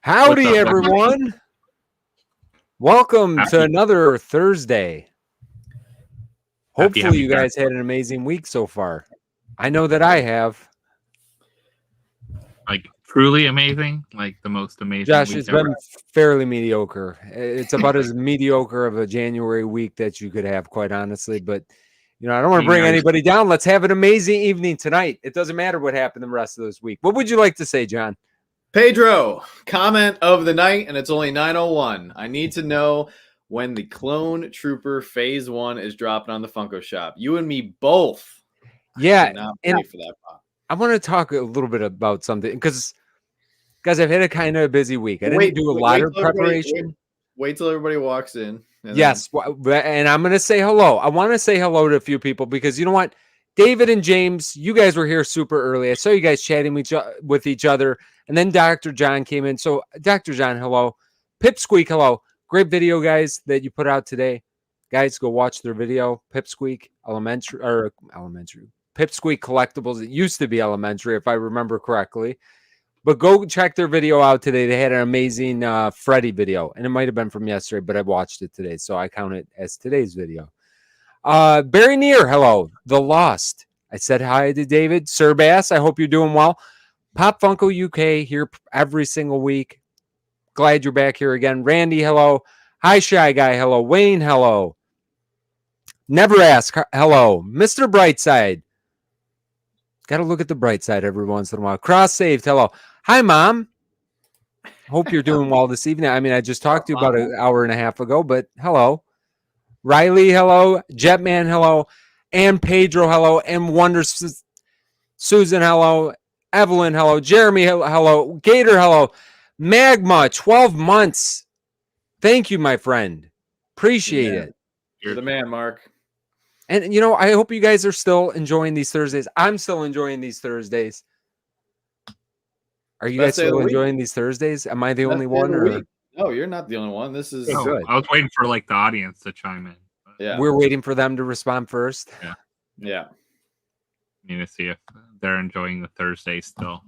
Howdy, everyone. Welcome to another Thursday. Hopefully, you guys had an amazing week so far. I know that I have. Like, truly amazing? Like, the most amazing Josh, week it's ever? been fairly mediocre. It's about as mediocre of a January week that you could have, quite honestly. But, you know, I don't want to bring anybody down. Let's have an amazing evening tonight. It doesn't matter what happened the rest of this week. What would you like to say, John? Pedro, comment of the night, and it's only 9:01. I need to know when the Clone Trooper Phase 1 is dropping on the Funko Shop. You and me both. Yeah, and for that pop. I want to talk a little bit about something because, guys, I've had a kind of busy week. I didn't do a lot of preparation. Wait till everybody walks in. Yes, and I'm going to say hello. I want to say hello to a few people because you know what? David and James, you guys were here super early. I saw you guys chatting with each other. And then Dr. John came in. So, Dr. John, hello. Pipsqueak, hello. Great video, guys, that you put out today. Guys, go watch their video. Pipsqueak Elementary. Pipsqueak Collectibles. It used to be Elementary, if I remember correctly. But go check their video out today. They had an amazing Freddy video. And it might have been from yesterday, but I watched it today. So I count it as today's video. Barry Neer, hello. The Lost. I said hi to David. Sir Bass, I hope you're doing well. Pop Funko UK here every single week. Glad you're back here again. Randy, hello. Hi, Shy Guy, hello. Wayne, hello. Never Ask, hello. Mr. Brightside. Got to look at the bright side every once in a while. Cross Saved, hello. Hi, Mom. Hope you're doing well this evening. I mean, I just talked to you about an hour and a half ago, but hello. Riley, hello. Jetman, hello. And Pedro, hello. And Wonder Susan, hello. Evelyn, hello. Jeremy, hello. Gator, hello. Magma, 12 months. Thank you, my friend. Appreciate it. You're the man, Mark. And, you know, I hope you guys are still enjoying these Thursdays. I'm still enjoying these Thursdays. Are you guys still enjoying these Thursdays? Am I the only one? Or? No, you're not the only one. This is good. I was waiting for, like, the audience to chime in. Yeah. We're waiting for them to respond first. Yeah. Need to see if they're enjoying the Thursday still,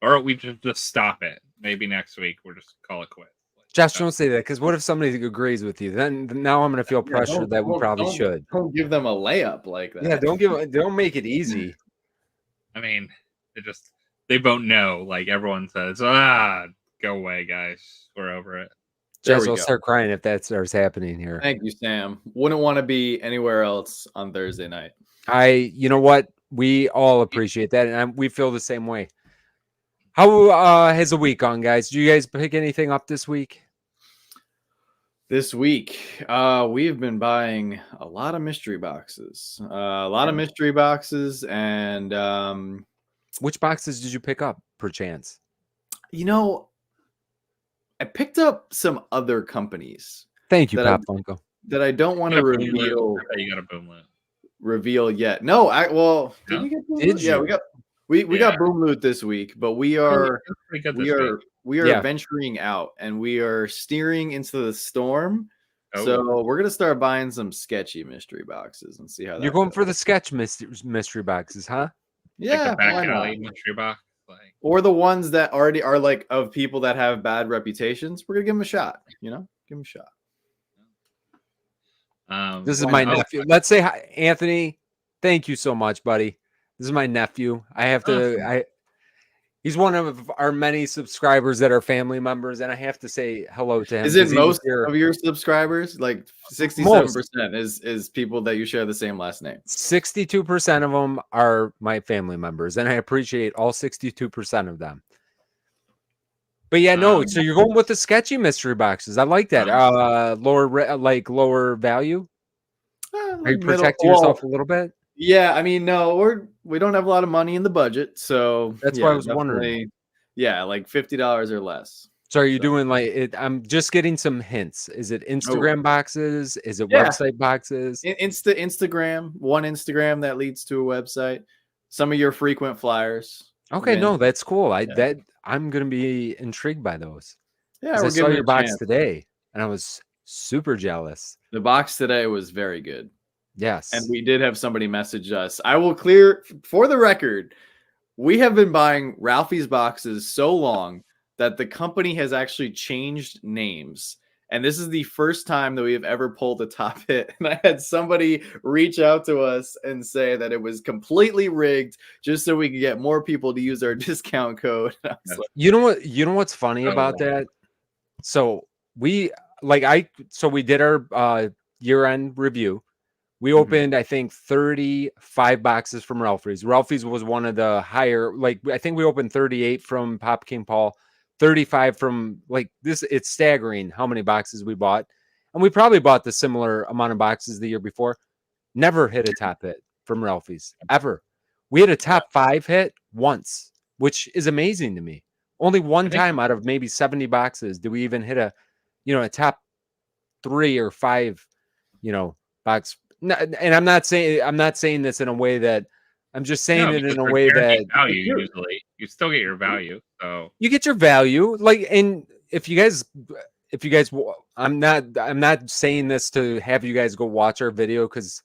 or we just stop it. Maybe next week we'll just call it quits. Josh, don't say that, because what if somebody agrees with you? Then now I'm going to feel pressure that we probably should. Don't give them a layup like that. Yeah, don't make it easy. I mean, they vote no. Like everyone says, go away, guys. We're over it. Josh will start crying if that starts happening here. Thank you, Sam. Wouldn't want to be anywhere else on Thursday night. You know what? We all appreciate that, and we feel the same way. How has the week gone, guys? Do you guys pick anything up this week? This week, we've been buying a lot of mystery boxes. And which boxes did you pick up, perchance? You know, I picked up some other companies. Thank you, Pop Funko. That I don't want to reveal. You got a boom loot. Reveal yet? No, did we get boom loot? Yeah, we got boom loot this week, but we are venturing out and we are steering into the storm. So we're gonna start buying some sketchy mystery boxes and see how you're going for the sketch mystery boxes, huh? Yeah, like the back alley mystery box, or the ones that already are like of people that have bad reputations. We're gonna give them a shot. You know, give them a shot. This is my nephew. Let's say hi, Anthony. Thank you so much, buddy. This is my nephew. I have to. He's one of our many subscribers that are family members, and I have to say hello to him. Is it most of your subscribers? Like 67% is people that you share the same last name. 62% of them are my family members, and I appreciate all 62% of them. But yeah, no. So you're going with the sketchy mystery boxes. I like that. Lower value. Are you protecting yourself a little bit? Yeah, I mean, no, we don't have a lot of money in the budget, so that's why I was wondering. Yeah, like $50 or less. So are you doing like it? I'm just getting some hints. Is it Instagram boxes? Is it website boxes? Instagram. One Instagram that leads to a website. Some of your frequent flyers. Okay, no, that's cool. I'm gonna be intrigued by those. Yeah, I saw your box today, and I was super jealous. The box today was very good. Yes, and we did have somebody message us. I will clear for the record. We have been buying Ralphie's boxes so long that the company has actually changed names. And this is the first time that we have ever pulled a top hit. And I had somebody reach out to us and say that it was completely rigged just so we could get more people to use our discount code. And I was like, You know what? You know what's funny about that? So we did our year-end review. We opened, I think, 35 boxes from Ralphie's. Ralphie's was one of the higher, like, I think we opened 38 from Pop King Paul, 35 from, like, this. It's staggering how many boxes we bought. And we probably bought the similar amount of boxes the year before. Never hit a top hit from Ralphie's, ever. We had a top 5 hit once, which is amazing to me. Only one time out of maybe 70 boxes do we even hit a top 3 or 5, box. And I'm not saying this in a way that I'm just saying it in a way that value usually you still get your value. So you get your value. Like, and if you guys, I'm not saying this to have you guys go watch our video, because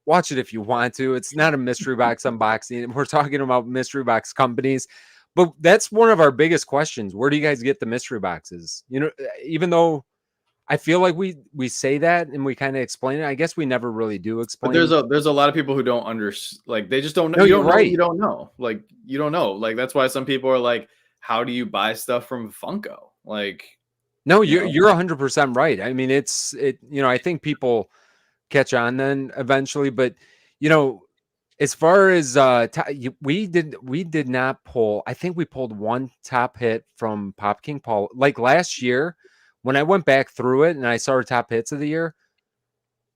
watch it if you want to. It's not a mystery box unboxing. We're talking about mystery box companies, but that's one of our biggest questions. Where do you guys get the mystery boxes? Even though I feel like we say that and we kind of explain it, I guess we never really do explain. But there's a lot of people who don't like, they just don't know. No, you don't know. right. You don't know. Like, you don't know. Like, that's why some people are like, how do you buy stuff from Funko? Like, no, you're 100% right. I mean, I think people catch on then eventually, but as far as we did not pull. I think we pulled one top hit from Pop King Paul. Like last year, when I went back through it and I saw our top hits of the year,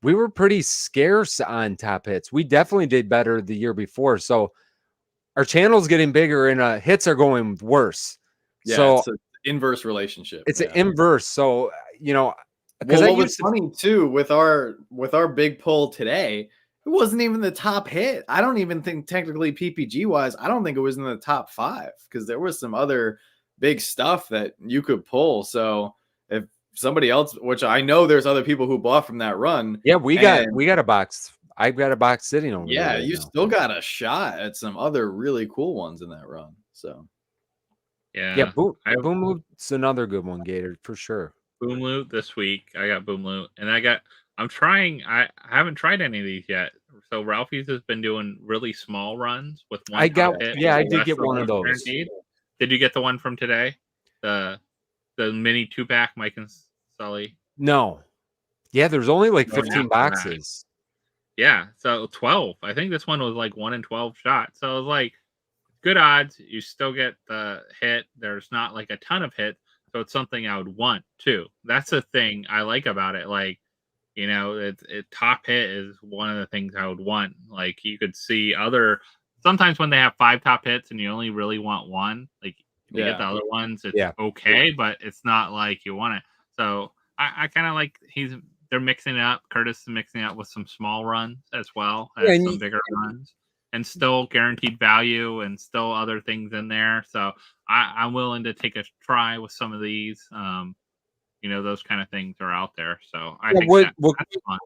we were pretty scarce on top hits. We definitely did better the year before. So our channel's getting bigger and hits are going worse. Yeah, so it's an inverse relationship. It's an inverse. So, because what was funny too with our big pull today, it wasn't even the top hit. I don't even think technically PPG wise, I don't think it was in the top 5, because there was some other big stuff that you could pull. So if somebody else, which I know there's other people who bought from that run. Yeah, we got a box. I've got a box sitting over there. Yeah, right you now. Still got a shot at some other really cool ones in that run. So yeah, Boom Loot's another good one, Gator, for sure. Boom Loot this week. I got Boom Loot, and I haven't tried any of these yet. So Ralphie's has been doing really small runs with one. I did get one of those. Guaranteed. Did you get the one from today? The mini 2-pack, Mike and Sully? No. Yeah, there's only like 15 boxes. Yeah, so 12. I think this one was like 1 in 12 shots. So it was like good odds. You still get the hit. There's not like a ton of hits. So it's something I would want too. That's the thing I like about it. Like, top hit is one of the things I would want. Like, you could see sometimes when they have 5 top hits and you only really want one, like you get the other ones, it's okay, but it's not like you want it. So I kind of like they're mixing it up. Curtis is mixing it up with some small runs as well as some bigger runs, and still guaranteed value and still other things in there. So I'm willing to take a try with some of these. Those kind of things are out there. So I think that's fun.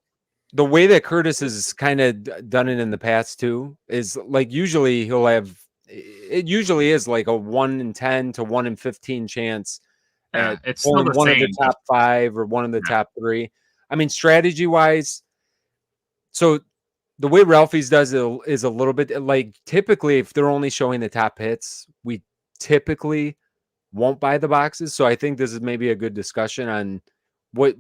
The way that Curtis has kind of done it in the past too is like usually it usually is like a 1 in 10 to 1 in 15 chance. It's still the one same. of the top 5 or one of the top 3. I mean, strategy wise, so the way Ralphie's does it is a little bit like, typically if they're only showing the top hits, we typically won't buy the boxes. So I think this is maybe a good discussion on what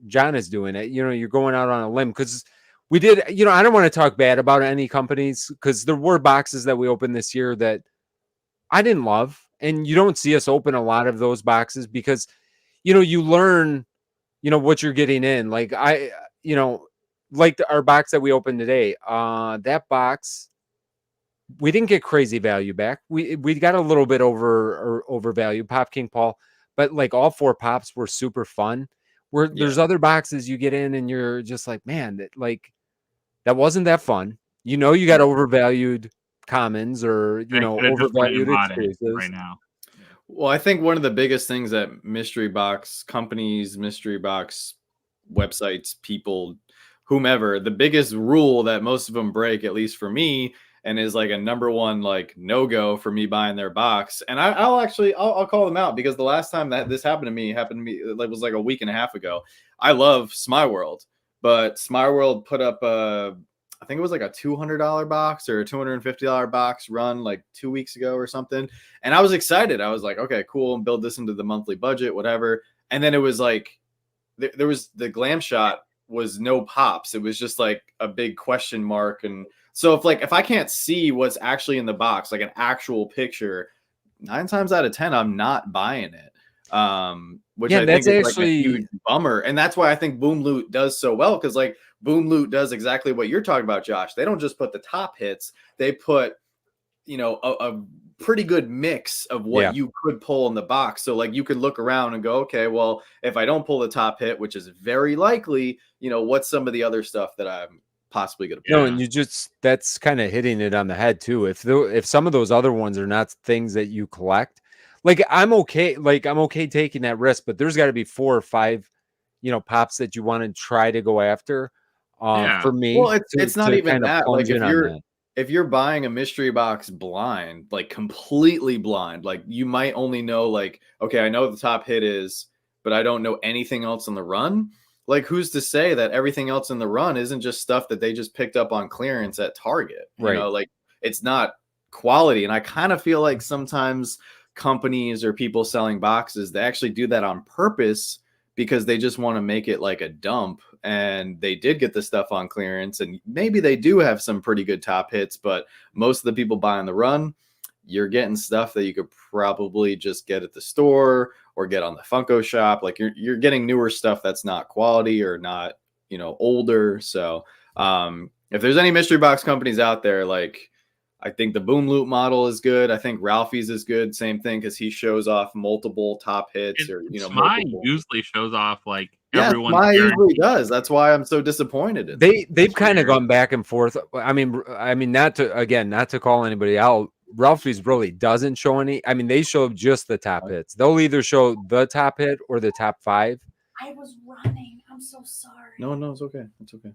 John is doing. You're going out on a limb, because we did, I don't want to talk bad about any companies, because there were boxes that we opened this year that I didn't love. And you don't see us open a lot of those boxes because, you learn, what you're getting in. Like our box that we opened today, that box, we didn't get crazy value back. We got a little bit overvalued, Pop King Paul, but like all 4 pops were super fun. There's other boxes you get in and you're just like, man, that wasn't that fun. You got overvalued commons or overvalued exclusives right now. Well, I think one of the biggest things that mystery box companies, mystery box websites, people, whomever, the biggest rule that most of them break, at least for me, and is like a #1 like no-go for me buying their box. And I'll call them out, because the last time that this happened to me it was like a week and a half ago. I love Smyworld, but Smyworld put up I think it was like a $200 box or a $250 box run like 2 weeks ago or something. And I was excited. I was like, okay, cool, and build this into the monthly budget, whatever. And then it was like, there was the glam shot was no pops. It was just like a big question mark. And so if I can't see what's actually in the box, like an actual picture, 9 times out of 10, I'm not buying it. Which I think is like a huge bummer. And that's why I think Boom Loot does so well, because like Boom Loot does exactly what you're talking about, Josh. They don't just put the top hits, they put, you know, a pretty good mix of what you could pull in the box. So like you could look around and go, okay, well, if I don't pull the top hit, which is very likely, you know, what's some of the other stuff that I'm possibly going to pull? No, and that's kind of hitting it on the head too. If some of those other ones are not things that you collect, like I'm okay taking that risk, but there's got to be 4 or 5, you know, pops that you want to try to go after. For me, well, it's not even that. Like if you're buying a mystery box blind, like completely blind, like you might only know like, okay, I know what the top hit is, but I don't know anything else in the run. Like, who's to say that everything else in the run isn't just stuff that they just picked up on clearance at Target? You know, like it's not quality. And I kind of feel like sometimes companies or people selling boxes, they actually do that on purpose, because they just want to make it like a dump. And they did get the stuff on clearance, and maybe they do have some pretty good top hits, but most of the people buying the run, you're getting stuff that you could probably just get at the store or get on the Funko shop. Like you're getting newer stuff that's not quality or not, you know, older. So if there's any mystery box companies out there, like I think the Boom Loot model is good. I think Ralphie's is good. Same thing, because he shows off multiple top hits, or you know, mine usually shows off like everyone. Mine usually does. That's why I'm so disappointed. They've kind of gone back and forth. I mean, not to call anybody out. Ralphie's really doesn't show any. I mean, they show just the top hits. They'll either show the top hit or the top 5. I was running. I'm so sorry. No, it's okay. It's okay.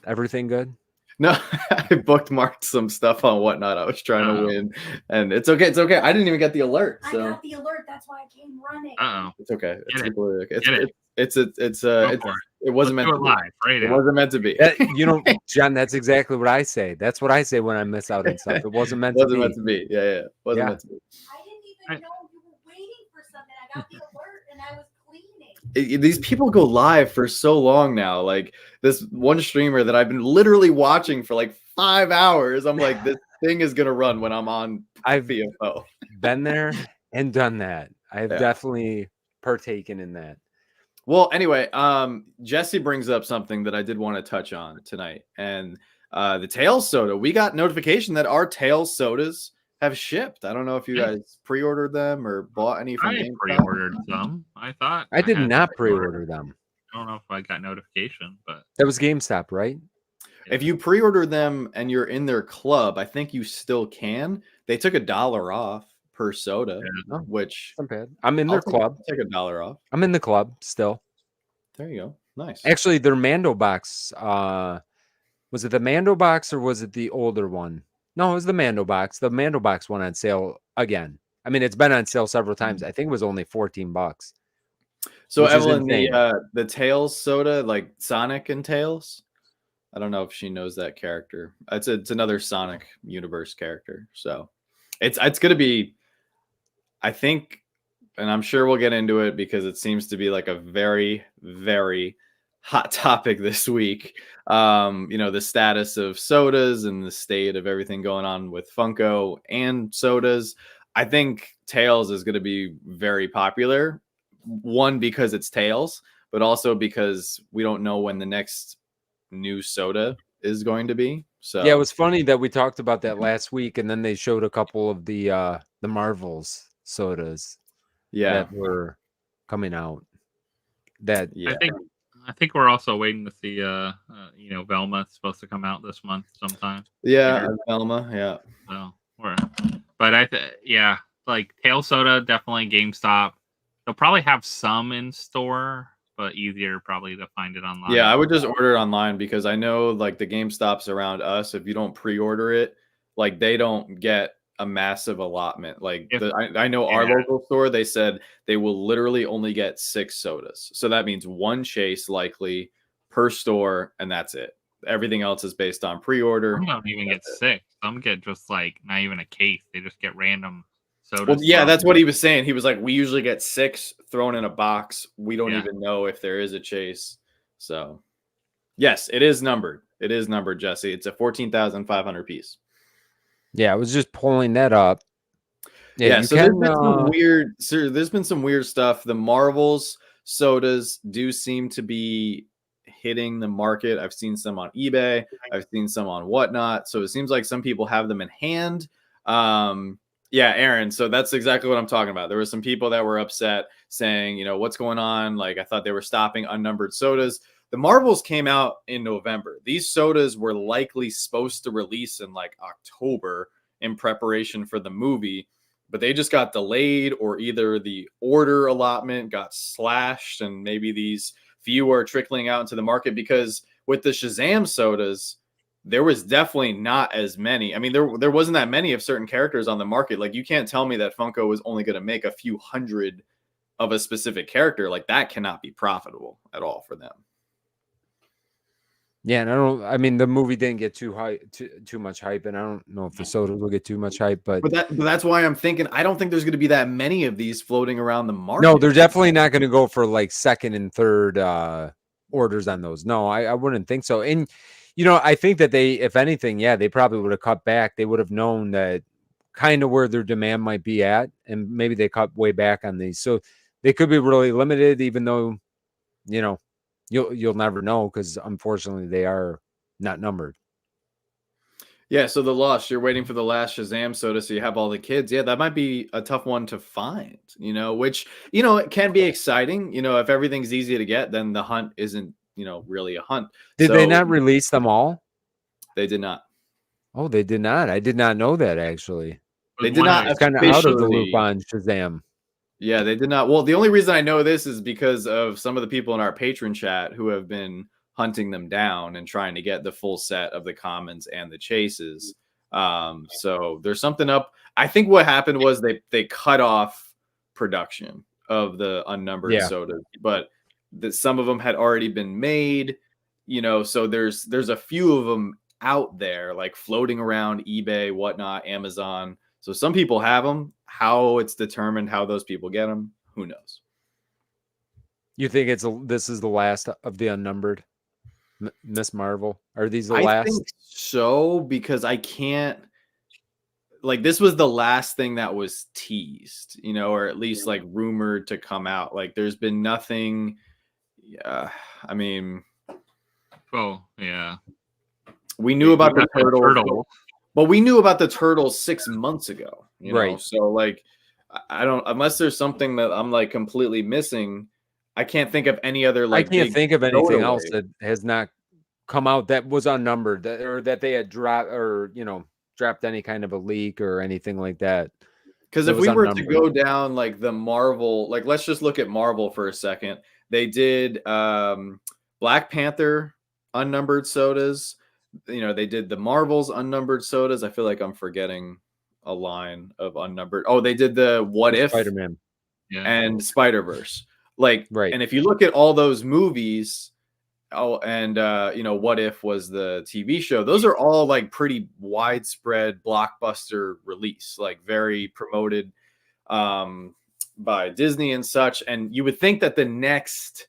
Everything good? No, I bookmarked some stuff on Whatnot. I was trying to win, and it's okay. It's okay. I didn't even get the alert. So. I got the alert. That's why I came running. It's okay. It wasn't meant to be. Live, right? It wasn't meant to be. You know, John, that's exactly what I say. That's what I say when I miss out on stuff. It wasn't meant to be. Meant to be. Yeah. Wasn't meant to be. I didn't even know you were waiting for something. I got the alert and I was cleaning. These people go live for so long now. Like this one streamer that I've been literally watching for like 5 hours. I'm like, this thing is gonna run when I'm on VFO. Been there and done that. I've definitely partaken in that. Well, anyway, Jesse brings up something that I did want to touch on tonight, and the Tails soda. We got notification that our Tails sodas have shipped. I don't know if you guys pre-ordered them or bought any from GameStop. Pre-ordered some. I did not pre-order them. I don't know if I got notification, but that was GameStop, right? If you pre-order them and you're in their club, I think you still can. They took $1 off per soda, which not bad. I'm in their club. Take $1 off. I'm in the club still. There you go. Nice. Actually, their Mando box. Was it the Mando box or was it the older one? No, it was the Mando box. The Mando box went on sale again. I mean, it's been on sale several times. I think it was only $14. So Evelyn, the Tails soda, like Sonic and Tails. I don't know if she knows that character. It's another Sonic universe character. So it's gonna be, I think, and I'm sure we'll get into it because it seems to be like a very, very hot topic this week. You know, the status of sodas and the state of everything going on with Funko and sodas. I think Tails is going to be very popular. One, because it's Tails, but also because we don't know when the next new soda is going to be. So yeah, it was funny that we talked about that last week, and then they showed a couple of the Marvels sodas that were coming out. That I think we're also waiting to see you know, Velma's supposed to come out this month sometime. Velma, So but like Tail Soda, definitely GameStop. They'll probably have some in store, but easier probably to find it online. Yeah, I would just order it online because I know like the GameStops around us, if you don't pre-order it, Like they don't get a massive allotment. Like If- I know our yeah. local store, they said they will literally only get 6 sodas. So that means 1 chase likely per store, and that's it. Everything else is based on pre-order. Some don't even get 6. Some get just like not even a case. They just get random sodas. Well, yeah, thrown. that's what he was saying. He was like, we usually get 6 thrown in a box. We don't Yeah. even know if there is a chase. So, yes, it is numbered. It is numbered, Jesse. It's a 14,500 piece. Yeah, I was just pulling that up. Yeah, you so can, there's been some weird stuff. The Marvels sodas do seem to be hitting the market. I've seen some on eBay. I've seen some on whatnot. So it seems like some people have them in hand. Yeah, Aaron. So that's exactly what I'm talking about. There were some people that were upset saying, you know, what's going on? Like, I thought they were stopping unnumbered sodas. The Marvels came out in November. These sodas were likely supposed to release in like October in preparation for the movie, but they just got delayed, or either the order allotment got slashed and maybe these few are trickling out into the market, because with the Shazam sodas, there was definitely not as many. I mean, there wasn't that many of certain characters on the market. Like, you can't tell me that Funko was only going to make a few hundred of a specific character. Like, that cannot be profitable at all for them. Yeah, and I mean, the movie didn't get too much hype, and I don't know if the sodas will get too much hype, but that's why I'm thinking I don't think there's going to be that many of these floating around the market. no, they're definitely not going to go for like second and third orders on those. No, I wouldn't think so. And you know, I think that they, if anything, yeah, they probably would have cut back. They would have known that kind of where their demand might be at, and maybe they cut way back on these. So they could be really limited, even though, you know, you'll never know, because unfortunately they are not numbered. Yeah, so the Lost, you're waiting for the last Shazam soda, so you have all the kids. Yeah, that might be a tough one to find, you know, which, you know, it can be exciting. You know, if everything's easy to get, then the hunt isn't, you know, really a hunt. Did they not release them all? They did not. Oh, they did not. I did not know that, actually. They did not. It's kind of out of the loop on Shazam. Yeah, they did not. Well, the only reason I know this is because of some of the people in our patron chat who have been hunting them down and trying to get the full set of the commons and the chases. So there's something up. I think what happened was they cut off production of the unnumbered sodas, but some of them had already been made, you know, so there's a few of them out there, like floating around eBay, whatnot, Amazon. So some people have them. How it's determined how those people get them, who knows? You think this is the last of the unnumbered Miss Marvel? Are these the I last? think so, because I can't, like, this was the last thing that was teased, you know, or at least like rumored to come out. Like, there's been nothing. I mean, well, yeah, we knew about the turtle, but we knew about the turtles 6 months ago, you know? Right. So like, I don't, unless there's something that I'm like completely missing, I can't think of any other, like, I can't think of anything else that has not come out that was unnumbered, or that they had dropped, or, you know, dropped any kind of a leak or anything like that. Because if we were to go down like the Marvel, like, let's just look at Marvel for a second. They did Black Panther unnumbered sodas. You know, they did the Marvels unnumbered sodas. I feel like I'm forgetting a line of unnumbered. Oh, they did the What If Spider-Man and Spider-Verse. Like, right. And if you look at all those movies, you know, What If was the TV show. Those are all like pretty widespread blockbuster release, like very promoted by Disney and such. And you would think that the next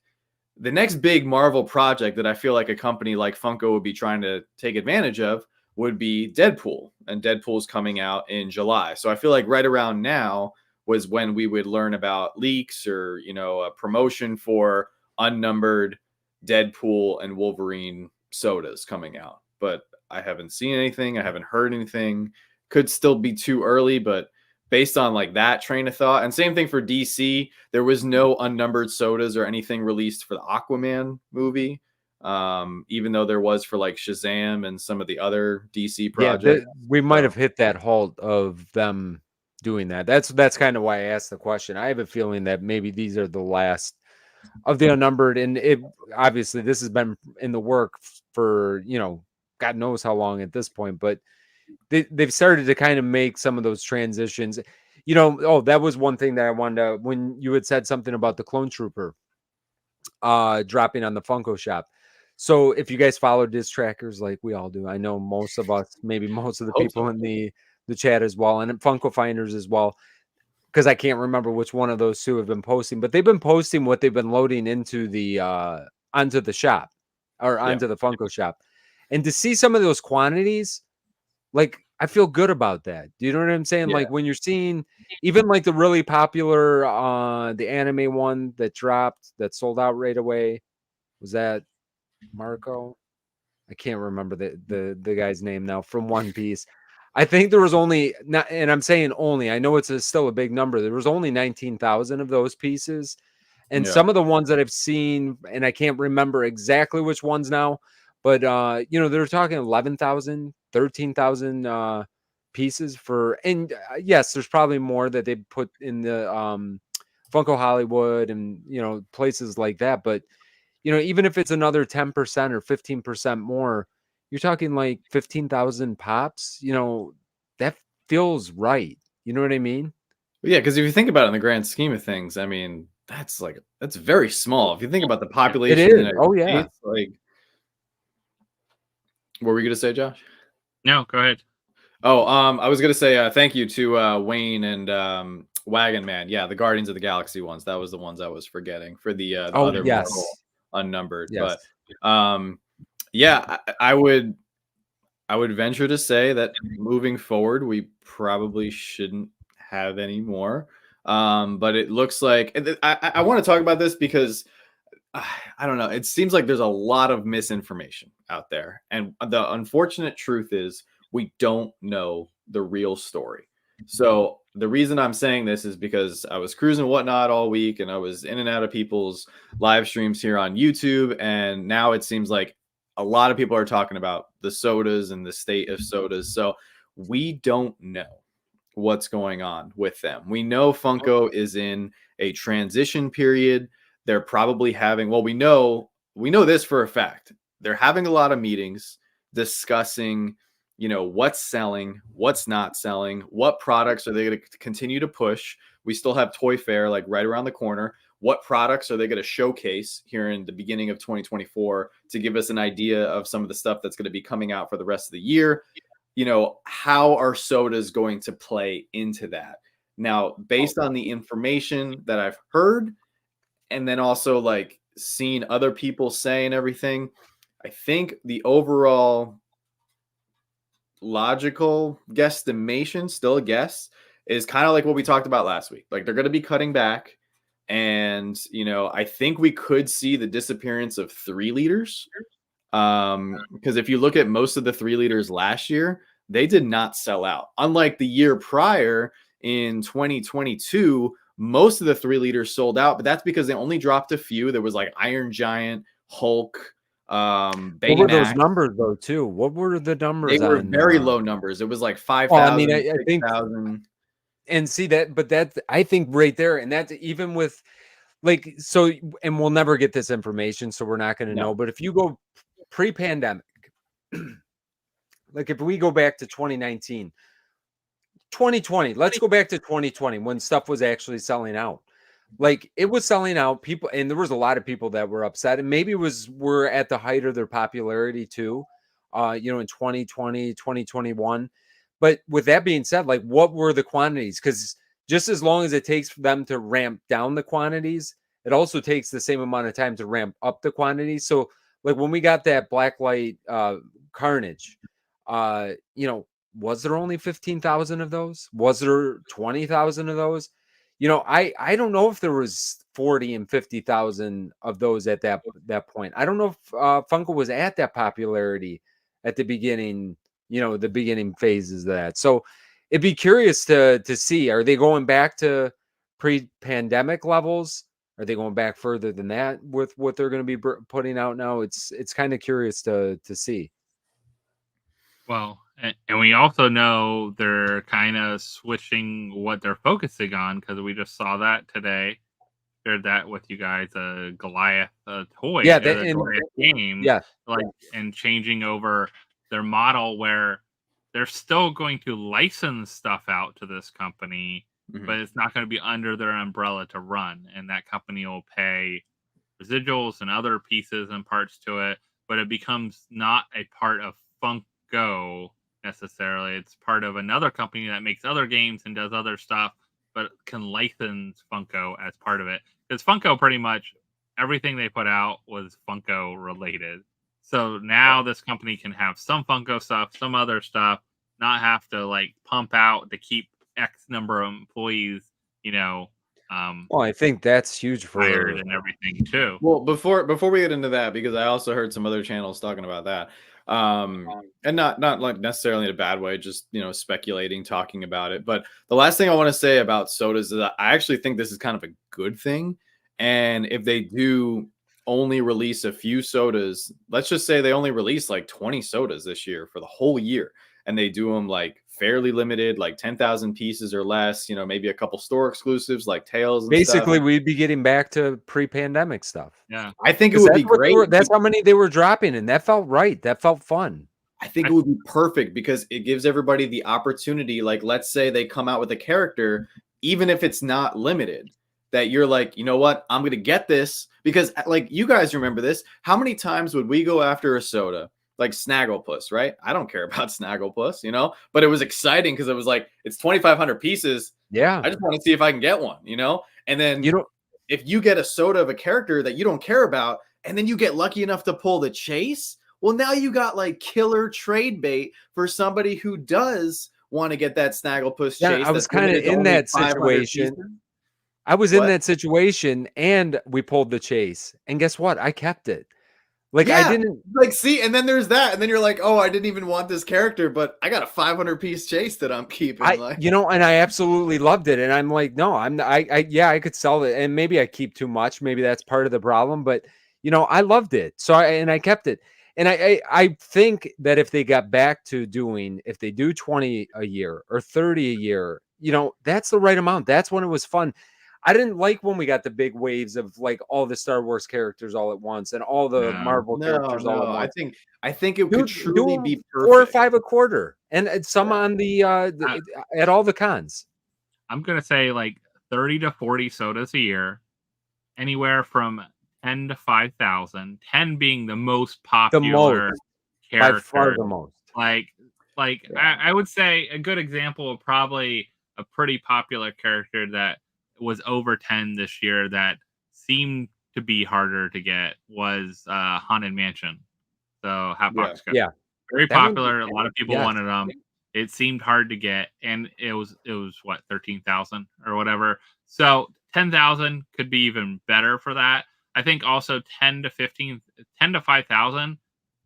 big Marvel project that I feel like a company like Funko would be trying to take advantage of would be Deadpool, and Deadpool's coming out in July. So I feel like right around now was when we would learn about leaks, or, you know, a promotion for unnumbered Deadpool and Wolverine sodas coming out. But I haven't seen anything. I haven't heard anything. Could still be too early, but based on like that train of thought, and same thing for DC, there was no unnumbered sodas or anything released for the Aquaman movie, even though there was for like Shazam and some of the other DC projects. Yeah, we might have hit that halt of them doing that. That's kind of why I asked the question. I have a feeling that maybe these are the last of the unnumbered, and it obviously this has been in the work for, you know, God knows how long at this point, but they've started to kind of make some of those transitions. You know, oh, that was one thing that I wanted to, when you had said something about the Clone Trooper dropping on the Funko shop. So if you guys follow disc trackers like we all do, I know most of us, maybe most of the Hope people so. in the chat as well, and Funko Finders as well, because I can't remember which one of those two have been posting, but they've been posting what they've been loading into the onto the shop or Yeah. onto the Funko shop. And to see some of those quantities, like I feel good about that. Do you know what I'm saying? Yeah. Like when you're seeing even like the really popular the anime one that dropped that sold out right away. Was that Marco? I can't remember the guy's name now from One Piece. I think there was only not, and I'm saying only. I know still a big number. There was only 19,000 of those pieces, and Yeah. some of the ones that I've seen, and I can't remember exactly which ones now, but you know, they're talking 11,000, 13,000 pieces for, and yes, there's probably more that they put in the Funko Hollywood and you know places like that, but you know, even if it's another 10% or 15% more, you're talking like 15,000 pops, you know, that feels right. You know what I mean? Yeah, because if you think about it in the grand scheme of things, I mean, that's very small. If you think about the It population of the is. United Oh yeah. States, like, what were you gonna say, Josh? No, go ahead. Oh, I was gonna say thank you to Wayne and Wagon Man. Yeah, the Guardians of the Galaxy ones. That was the ones I was forgetting for the Oh other Marvel yes. unnumbered. But Yes. yeah, I would venture to say that moving forward, we probably shouldn't have any more. But it looks like I want to talk about this because I don't know. It seems like there's a lot of misinformation out there. And the unfortunate truth is we don't know the real story. So the reason I'm saying this is because I was cruising whatnot all week and I was in and out of people's live streams here on YouTube. And now it seems like a lot of people are talking about the sodas and the state of sodas. So we don't know what's going on with them. We know Funko is in a transition period. They're probably having, well, we know this for a fact. They're having a lot of meetings discussing, you know, what's selling, what's not selling, what products are they going to continue to push. We still have Toy Fair like right around the corner. What products are they going to showcase here in the beginning of 2024 to give us an idea of some of the stuff that's going to be coming out for the rest of the year? You know, how are sodas going to play into that? Now, based on the information that I've heard, and then also like seeing other people say and everything, I think the overall logical guesstimation, still a guess, is kind of like what we talked about last week. Like they're going to be cutting back. And, you know, I think we could see the disappearance of 3 liters. Because if you look at most of the 3 liters last year, they did not sell out. Unlike the year prior in 2022, most of the 3 liters sold out, but that's because they only dropped a few. There was like Iron Giant, Hulk, What were those Baymax. numbers though, too? What were the They numbers were on very low numbers. It was like well, I 5,000, mean, I think 6,000. and see that, but that I think right there, and that's even with like so, and we'll never get this information, so we're not going to No. know. But if you go pre-pandemic, like if we go back to 2019, 2020, let's go back to 2020 when stuff was actually selling out. Like it was selling out, people, and there was a lot of people that were upset, and maybe were at the height of their popularity too, you know, in 2020, 2021. But with that being said, like what were the quantities? Because just as long as it takes for them to ramp down the quantities, it also takes the same amount of time to ramp up the quantities. So like when we got that Blacklight Carnage, you know, was there only 15,000 of those? Was there 20,000 of those? You know, I don't know if there was 40 and 50,000 of those at that point. I don't know if Funko was at that popularity at the beginning, you know, the beginning phases of that. So it'd be curious to see, are they going back to pre-pandemic levels? Are they going back further than that with what they're going to be putting out now? It's kind of curious to see. Well, and we also know they're kind of switching what they're focusing on because we just saw that today. Shared that with you guys, Goliath toy, Yeah, the Goliath game, yeah. like and changing over their model where they're still going to license stuff out to this company, but it's not going to be under their umbrella to run. And that company will pay residuals and other pieces and parts to it, but it becomes not a part of Funko necessarily. It's part of another company that makes other games and does other stuff, but can license Funko as part of it. Because Funko, pretty much everything they put out was Funko related. So now this company can have some Funko stuff, some other stuff, not have to like pump out to keep X number of employees, well, I think that's huge for hired and everything too. Well, before we get into that, because I also heard some other channels talking about that, and not like necessarily in a bad way, just speculating, talking about it. But the last thing I want to say about sodas is that I actually think this is kind of a good thing. And if they do only release a few sodas, let's just say they only release like 20 sodas this year for the whole year, and they do them like fairly limited, like 10,000 pieces or less, maybe a couple store exclusives like Tails and basically stuff. we'd be getting back to pre-pandemic stuff. Yeah, I think it would be great. That's how many they were dropping, and that felt right. That felt fun. I think it would be perfect because it gives everybody the opportunity. Like, let's say they come out with a character, even if it's not limited, that you're like, you know what, I'm going to get this. Because like, you guys remember this. How many times would we go after a soda like Snagglepuss, right? I don't care about Snagglepuss, but it was exciting because it was like, it's 2,500 pieces. Yeah. I just want to see if I can get one, and then if you get a soda of a character that you don't care about, and then you get lucky enough to pull the chase, well, now you got like killer trade bait for somebody who does want to get that Snagglepuss chase. I was kind of in that situation. I was in that situation, and we pulled the chase, and guess what? I kept it. Like, I didn't see, and then there's that, and then you're like, oh, I didn't even want this character, but I got a 500 piece chase that I'm keeping. And I absolutely loved it, and I'm like, no, I could sell it, and maybe I keep too much, maybe that's part of the problem, but I loved it, so I kept it, and I think that if they got back to if they do 20 a year or 30 a year, that's the right amount. That's when it was fun. I didn't like when we got the big waves of like all the Star Wars characters all at once and all the Marvel characters all at once. I think it could truly be perfect. 4 or 5 a quarter, and some on the at all the cons. I'm gonna say like 30 to 40 sodas a year, anywhere from 10 to 5,000. 10 being the most popular character, by far the most. I would say a good example of probably a pretty popular character that was over 10 this year that seemed to be harder to get was Haunted Mansion. So Hatbox Ghost. Yeah. Very popular. A lot of people wanted them. It seemed hard to get, and it was what, 13,000 or whatever. So 10,000 could be even better for that. I think also 10 to 5,000,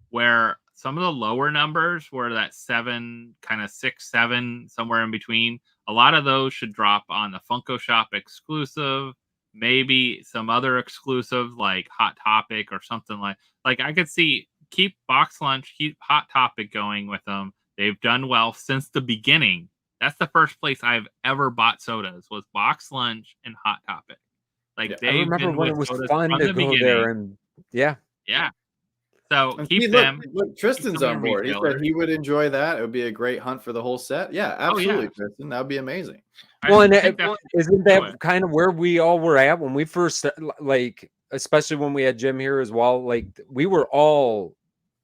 where some of the lower numbers were that 7, kind of 6, 7, somewhere in between. A lot of those should drop on the Funko Shop exclusive, maybe some other exclusive like Hot Topic or something like I could see keep Box Lunch, keep Hot Topic going with them. They've done well since the beginning. That's the first place I've ever bought sodas was Box Lunch and Hot Topic. I remember when it was fun to go there and yeah. So keep them. Look, Tristan's on board. He said he would enjoy that. It would be a great hunt for the whole set. Yeah, absolutely, Tristan. That would be amazing. Well, and isn't that kind of where we all were at when we first, like, especially when we had Jim here as well? Like, we were all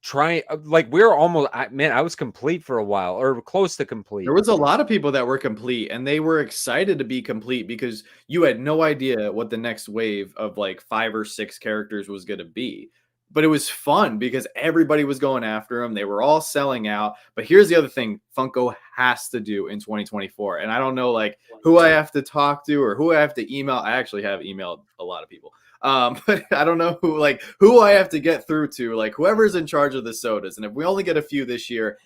trying, like, we were almost, I was complete for a while or close to complete. There was a lot of people that were complete, and they were excited to be complete because you had no idea what the next wave of like 5 or 6 characters was going to be. But it was fun because everybody was going after them. They were all selling out. But here's the other thing Funko has to do in 2024. And I don't know like who I have to talk to or who I have to email. I actually have emailed a lot of people. But I don't know who I have to get through to, like whoever's in charge of the sodas. And if we only get a few this year,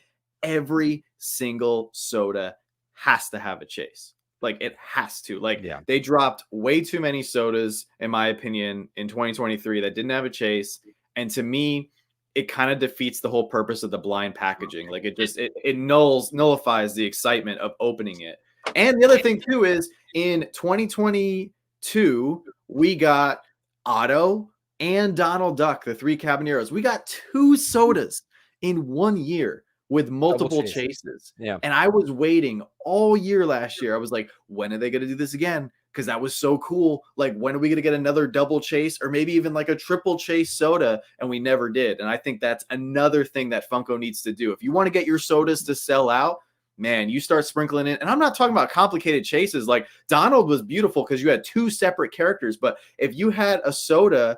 every single soda has to have a chase. Like it has to. They dropped way too many sodas, in my opinion, in 2023 that didn't have a chase. And to me, it kind of defeats the whole purpose of the blind packaging. Like it nullifies the excitement of opening it. And the other thing too is in 2022, we got Otto and Donald Duck, the 3 Caballeros. We got 2 sodas in 1 year. with multiple chase. chases. Yeah. And I was waiting all year last year. I was like, when are they going to do this again? Because that was so cool. Like, when are we going to get another double chase or maybe even like a triple chase soda? And we never did. And I think that's another thing that Funko needs to do. If you want to get your sodas to sell out, man, you start sprinkling in. And I'm not talking about complicated chases. Like Donald was beautiful because you had 2 separate characters. But if you had a soda,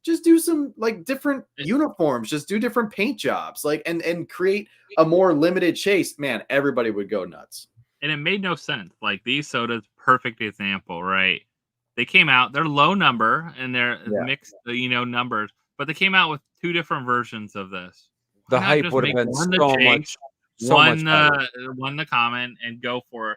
just do some like different uniforms, just do different paint jobs, like and create a more limited chase. Man, everybody would go nuts. And it made no sense. Like these sodas, perfect example, right? They came out, they're low number and they're mixed, numbers, but they came out with 2 different versions of this. The hype would have been so much better. One the common and go for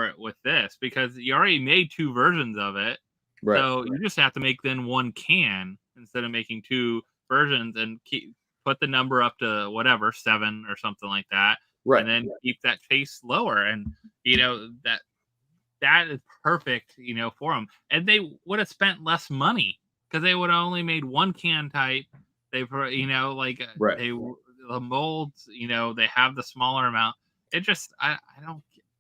it with this because you already made 2 versions of it. Right. So you just have to make then 1 can instead of making 2 versions and put the number up to whatever 7 or something like that. Right. And then keep that chase lower. And that is perfect, for them. And they would have spent less money because they would have only made 1 can type. They, the molds, they have the smaller amount. It just, I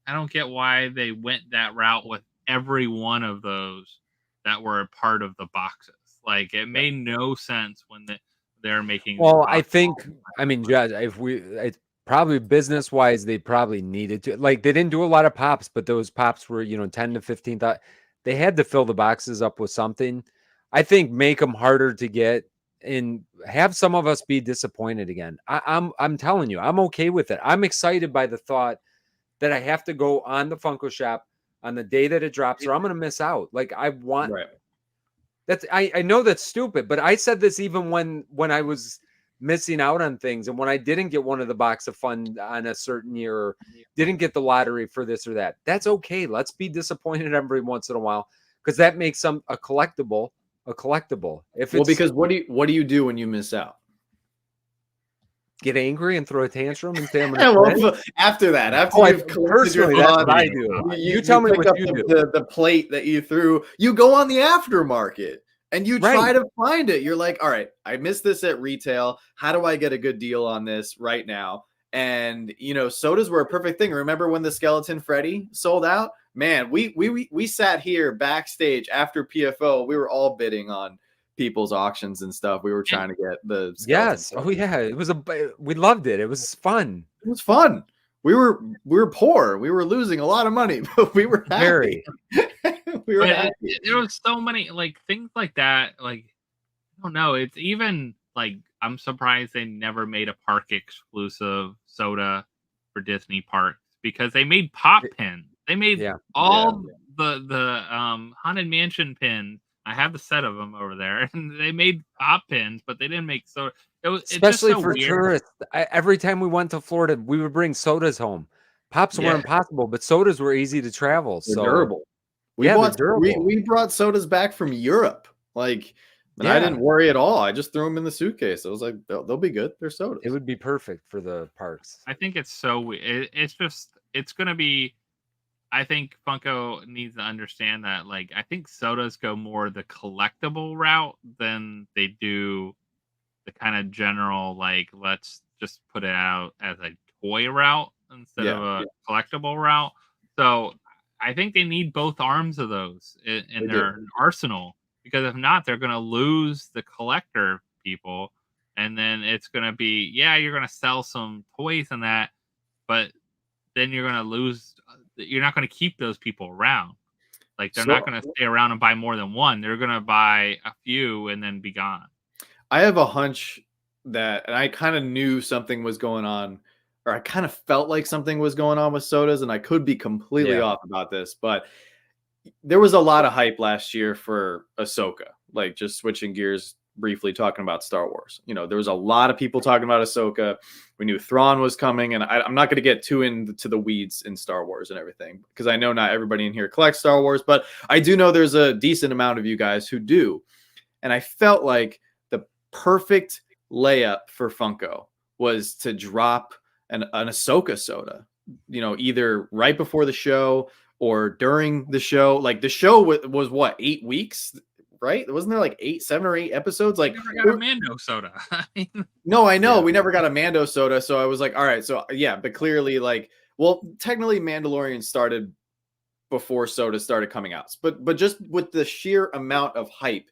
don't get why they went that route with every one of those that were a part of the boxes. Like it made no sense when they're making. Well, I think, Judge, it's probably business wise, they probably needed to. Like they didn't do a lot of pops, but those pops were 10 to 15. They had to fill the boxes up with something. I think make them harder to get and have some of us be disappointed again. I'm telling you, I'm okay with it. I'm excited by the thought that I have to go on the Funko shop on the day that it drops, or I'm going to miss out. Like I want that's, I know that's stupid, but I said this even when I was missing out on things. And when I didn't get one of the box of fun on a certain year, or didn't get the lottery for this or that, that's okay. Let's be disappointed every once in a while, because that makes a collectible. Because what do you do when you miss out? Get angry and throw a tantrum and say I'm gonna after you've personally, that's what I do. You tell me what you do. The plate that you threw, you go on the aftermarket and you try to find it. You're like, all right, I missed this at retail. How do I get a good deal on this right now? And sodas were a perfect thing. Remember when the Skeleton Freddy sold out? Man, we sat here backstage after PFO. We were all bidding on people's auctions and stuff. We were trying to get the Skeleton Freddy. It was we loved it. It was fun. It was fun. We were poor. We were losing a lot of money, but we were happy. We were happy. There was so many things like that. Like I don't know. It's even like I'm surprised they never made a park exclusive soda for Disney parks, because they made pop pins. They made all the Haunted Mansion pins. I have the set of them over there, and they made pop pins, but they didn't make soda. Especially for tourists. Every time we went to Florida, we would bring sodas home. Pops were impossible, but sodas were easy to travel. They're durable. We brought sodas back from Europe. I didn't worry at all. I just threw them in the suitcase. I was like, they'll be good. They're sodas. It would be perfect for the parks. I think it's so. It's going to be. I think Funko needs to understand that. I think sodas go more the collectible route than they do the kind of general, let's just put it out as a toy route instead of a collectible route. So I think they need both arms of those in their arsenal, because if not, they're going to lose the collector people. And then it's going to be, you're going to sell some toys and that, but then you're going to lose. You're not going to keep those people around. They're not going to stay around and buy more than one. They're going to buy a few and then be gone. I have a hunch and I kind of knew something was going on, or I kind of felt like something was going on with sodas, and I could be completely off about this, but there was a lot of hype last year for Ahsoka. Just switching gears briefly, talking about Star Wars. There was a lot of people talking about Ahsoka. We knew Thrawn was coming, and I'm not going to get too into the weeds in Star Wars and everything, because I know not everybody in here collects Star Wars, but I do know there's a decent amount of you guys who do. And I felt like the perfect layup for Funko was to drop an Ahsoka soda, either right before the show or during the show. The show was what, 8 weeks? right? Wasn't there like 7 or 8 episodes? Like, never got a Mando soda. no, I know Yeah. we never got a Mando soda, so I was like, all right, so yeah, but clearly, like, well, technically, Mandalorian started before soda started coming out, but just with the sheer amount of hype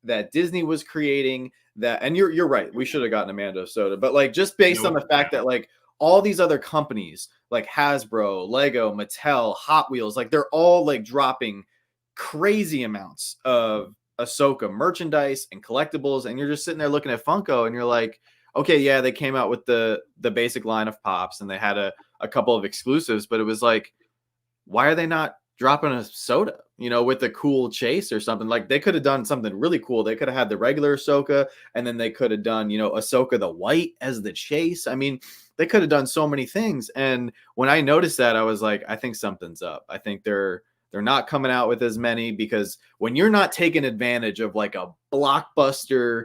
that Disney was creating, that, and you're right, we should have gotten a Mando soda, but like just based on the fact that like all these other companies like Hasbro, Lego, Mattel, Hot Wheels, like they're all like dropping crazy amounts of Ahsoka merchandise and collectibles, and you're just sitting there looking at Funko, and you're like, okay, yeah, they came out with the basic line of pops, and they had a couple of exclusives, but it was like, why are they not dropping a soda, with a cool chase or something? Like they could have done something really cool. They could have had the regular Ahsoka, and then they could have done, Ahsoka the white as the chase. I mean, they could have done so many things. And when I noticed that, I was like, I think something's up. I think they're not coming out with as many, because when you're not taking advantage of like a blockbuster,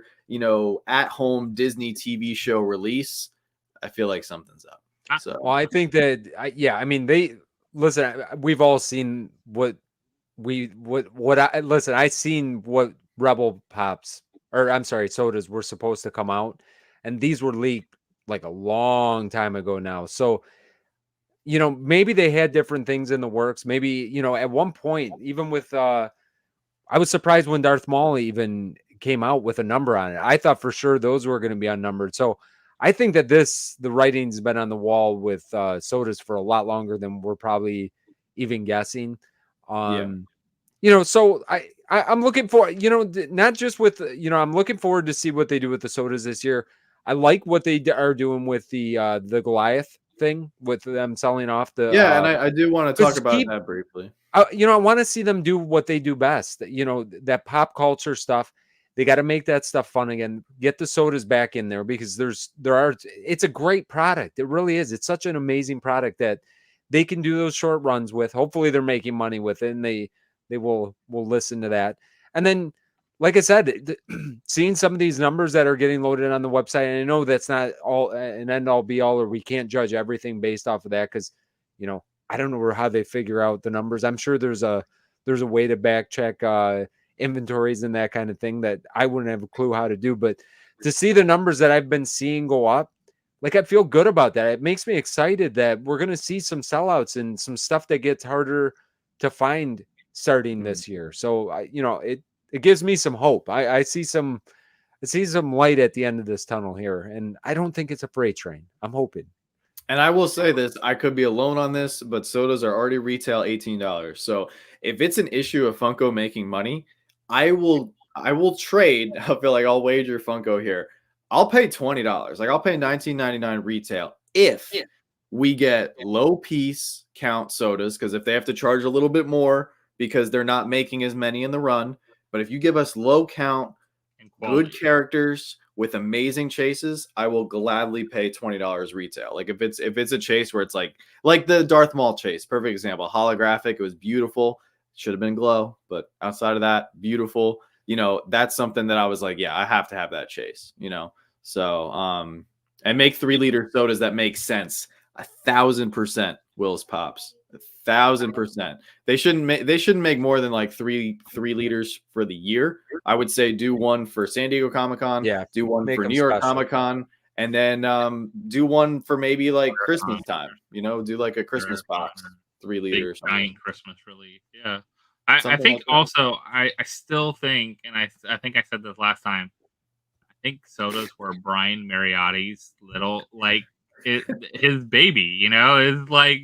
at home Disney TV show release, I feel like something's up. So Well, I think that, I mean, listen, we've all seen what I seen what Rebel Pops, or I'm sorry, sodas were supposed to come out, and these were leaked like a long time ago now. So, maybe they had different things in the works. Maybe, at one point, even with, I was surprised when Darth Maul even came out with a number on it. I thought for sure those were going to be unnumbered. So I think that the writing's been on the wall with sodas for a lot longer than we're probably even guessing. So I'm looking for, not just with, I'm looking forward to see what they do with the sodas this year. I like what they are doing with the Goliath thing, with them selling off the, and I do want to talk about that briefly. I want to see them do what they do best. That pop culture stuff. They got to make that stuff fun again. Get the sodas back in there, because it's a great product. It really is. It's such an amazing product that they can do those short runs with. Hopefully they're making money with it, and they will listen to that. And then, like I said, seeing some of these numbers that are getting loaded on the website, and I know that's not all an end all be all, or we can't judge everything based off of that, because, I don't know how they figure out the numbers. I'm sure there's a way to back check inventories and that kind of thing that I wouldn't have a clue how to do. But to see the numbers that I've been seeing go up, like, I feel good about that. It makes me excited that we're going to see some sellouts and some stuff that gets harder to find starting this year. So it gives me some hope. I see some light at the end of this tunnel here, and I don't think it's a freight train. I'm hoping. And I will say this, I could be alone on this, but sodas are already retail $18. So if it's an issue of Funko making money, I will trade. I feel like I'll wager Funko here. I'll pay $20. Like, I'll pay $19.99 retail if we get low piece count sodas, because if they have to charge a little bit more because they're not making as many in the run. But if you give us low count, good characters with amazing chases, I will gladly pay $20 retail. Like, if it's a chase where it's like the Darth Maul chase, perfect example, holographic, it was beautiful. Should have been glow, but outside of that, beautiful. That's something that I was like, yeah, I have to have that chase. So and make 3-liter sodas that make sense. 1,000% Will's Pops. 1,000%. They shouldn't make more than like three liters for the year. I would say do one for San Diego Comic-Con, do one for New York Comic-Con, and then do one for maybe like Christmas time. Do like a Christmas box, 3 liters. Giant Christmas release. Yeah. I think like also I still think, and I think I said this last time, I think sodas were Brian Mariotti's little, like, his baby, is like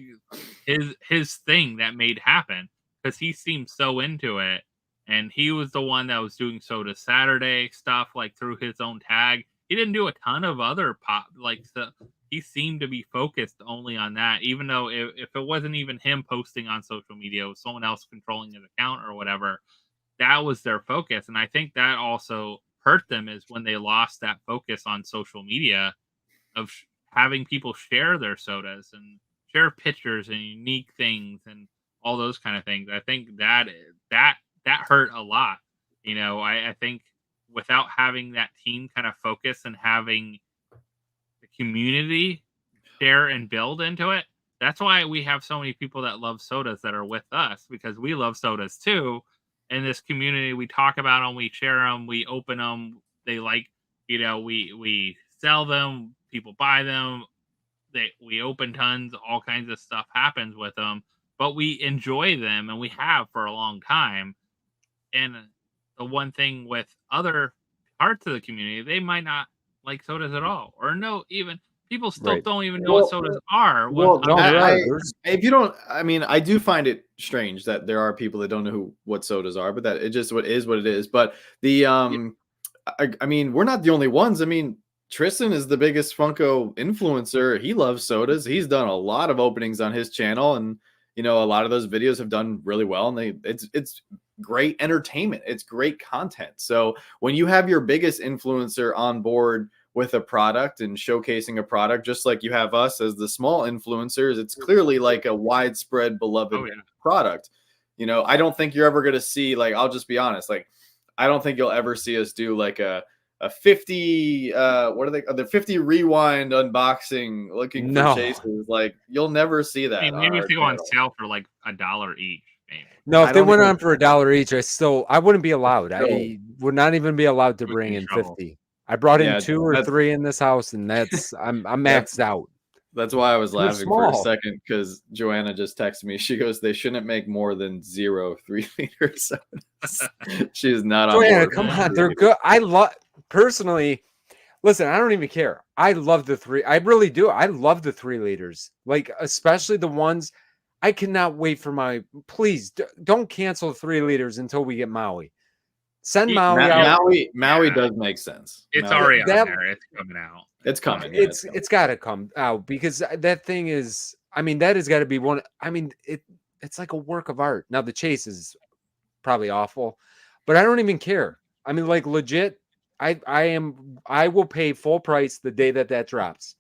his thing that made happen, because he seemed so into it, and he was the one that was doing Soda Saturday stuff, like, through his own tag. He didn't do a ton of other pop, like, so he seemed to be focused only on that, even though if it wasn't even him posting on social media, it was someone else controlling his account or whatever, that was their focus. And I think that also hurt them, is when they lost that focus on social media of having people share their sodas and share pictures and unique things and all those kind of things. I think that hurt a lot. I think without having that team kind of focus and having the community share and build into it, that's why we have so many people that love sodas that are with us, because we love sodas too. in this community. We talk about them, we share them, we open them. They like, we sell them, people buy them. We open tons, all kinds of stuff happens with them, but we enjoy them and we have for a long time. And the one thing with other parts of the community, they might not like sodas at all, or no, even people still don't even know what sodas are. Well, No, if you don't, I mean, I do find it strange that there are people that don't know what sodas are, but that it just what it is. But the I mean, we're not the only ones. I mean, Tristan is the biggest Funko influencer. He loves sodas. He's done a lot of openings on his channel, and a lot of those videos have done really well. And it's great entertainment. It's great content. So when you have your biggest influencer on board with a product and showcasing a product, just like you have us as the small influencers, it's clearly like a widespread beloved product. I don't think you're ever going to see, like, I'll just be honest, like, I don't think you'll ever see us do like a 50 what are they, the 50 rewind unboxing looking for chases. Like, you'll never see that. I mean, maybe if they go on sale for like $1 each. Maybe. No, if they went on for $1 each, I wouldn't be allowed. I would not even be allowed to bring in 50. I brought in 2 or 3 in this house, and that's I'm maxed out. That's why I was laughing for a second, because Joanna just texted me. She goes, "They shouldn't make more than 0 3-liter sodas." She is not on Joanna, board. come on, they're good. I love, personally. Listen, I don't even care. I love the 3. I really do. I love the 3 liters, like especially the ones. I cannot wait for my. Please don't cancel 3 liters until we get Maui. Send Maui out. Maui does make sense. It's already on there. It's coming out. It's coming. It's got to come out, because that thing is. I mean, that has got to be one. I mean, it's like a work of art. Now the chase is probably awful, but I don't even care. I mean, like, legit. I will pay full price the day that drops.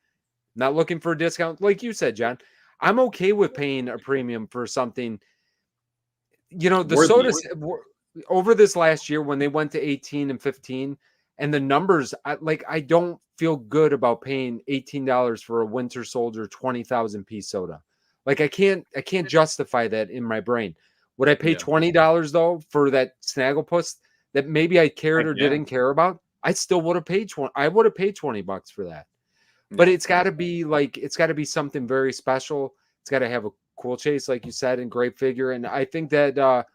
Not looking for a discount, like you said, John. I'm okay with paying a premium for something. The sodas over this last year, when they went to 18 and 15, and the numbers, I don't feel good about paying $18 for a Winter Soldier 20,000 piece soda. Like, I can't justify that in my brain. Would I pay $20 though for that Snagglepuss that maybe I cared or didn't care about? I still would have paid 20. I would have paid $20 for that. But it's got to be something very special. It's got to have a cool chase, like you said, and great figure. And I think that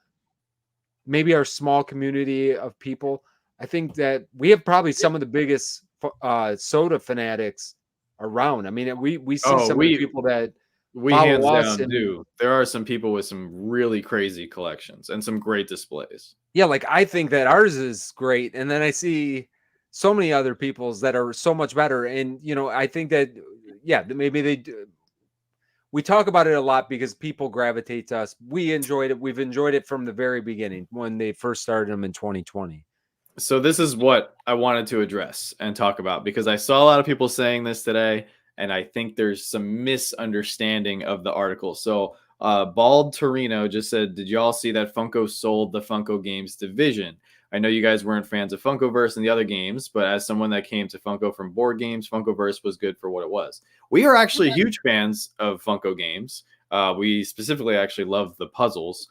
maybe our small community of people, I think that we have probably some of the biggest soda fanatics around. I mean, we see some of the people that we hands down do. There are some people with some really crazy collections and some great displays. Yeah, like, I think that ours is great, and then I see so many other people's that are so much better. And I think that maybe they do. We talk about it a lot because people gravitate to us. We enjoyed it. We've enjoyed it from the very beginning when they first started them in 2020. So this is what I wanted to address and talk about, because I saw a lot of people saying this today, and I think there's some misunderstanding of the article. So Bald Torino just said, "Did y'all see that Funko sold the Funko Games division? I know you guys weren't fans of Funkoverse and the other games, but as someone that came to Funko from board games, Funkoverse was good for what it was." We are actually huge fans of Funko Games. We specifically actually love the puzzles.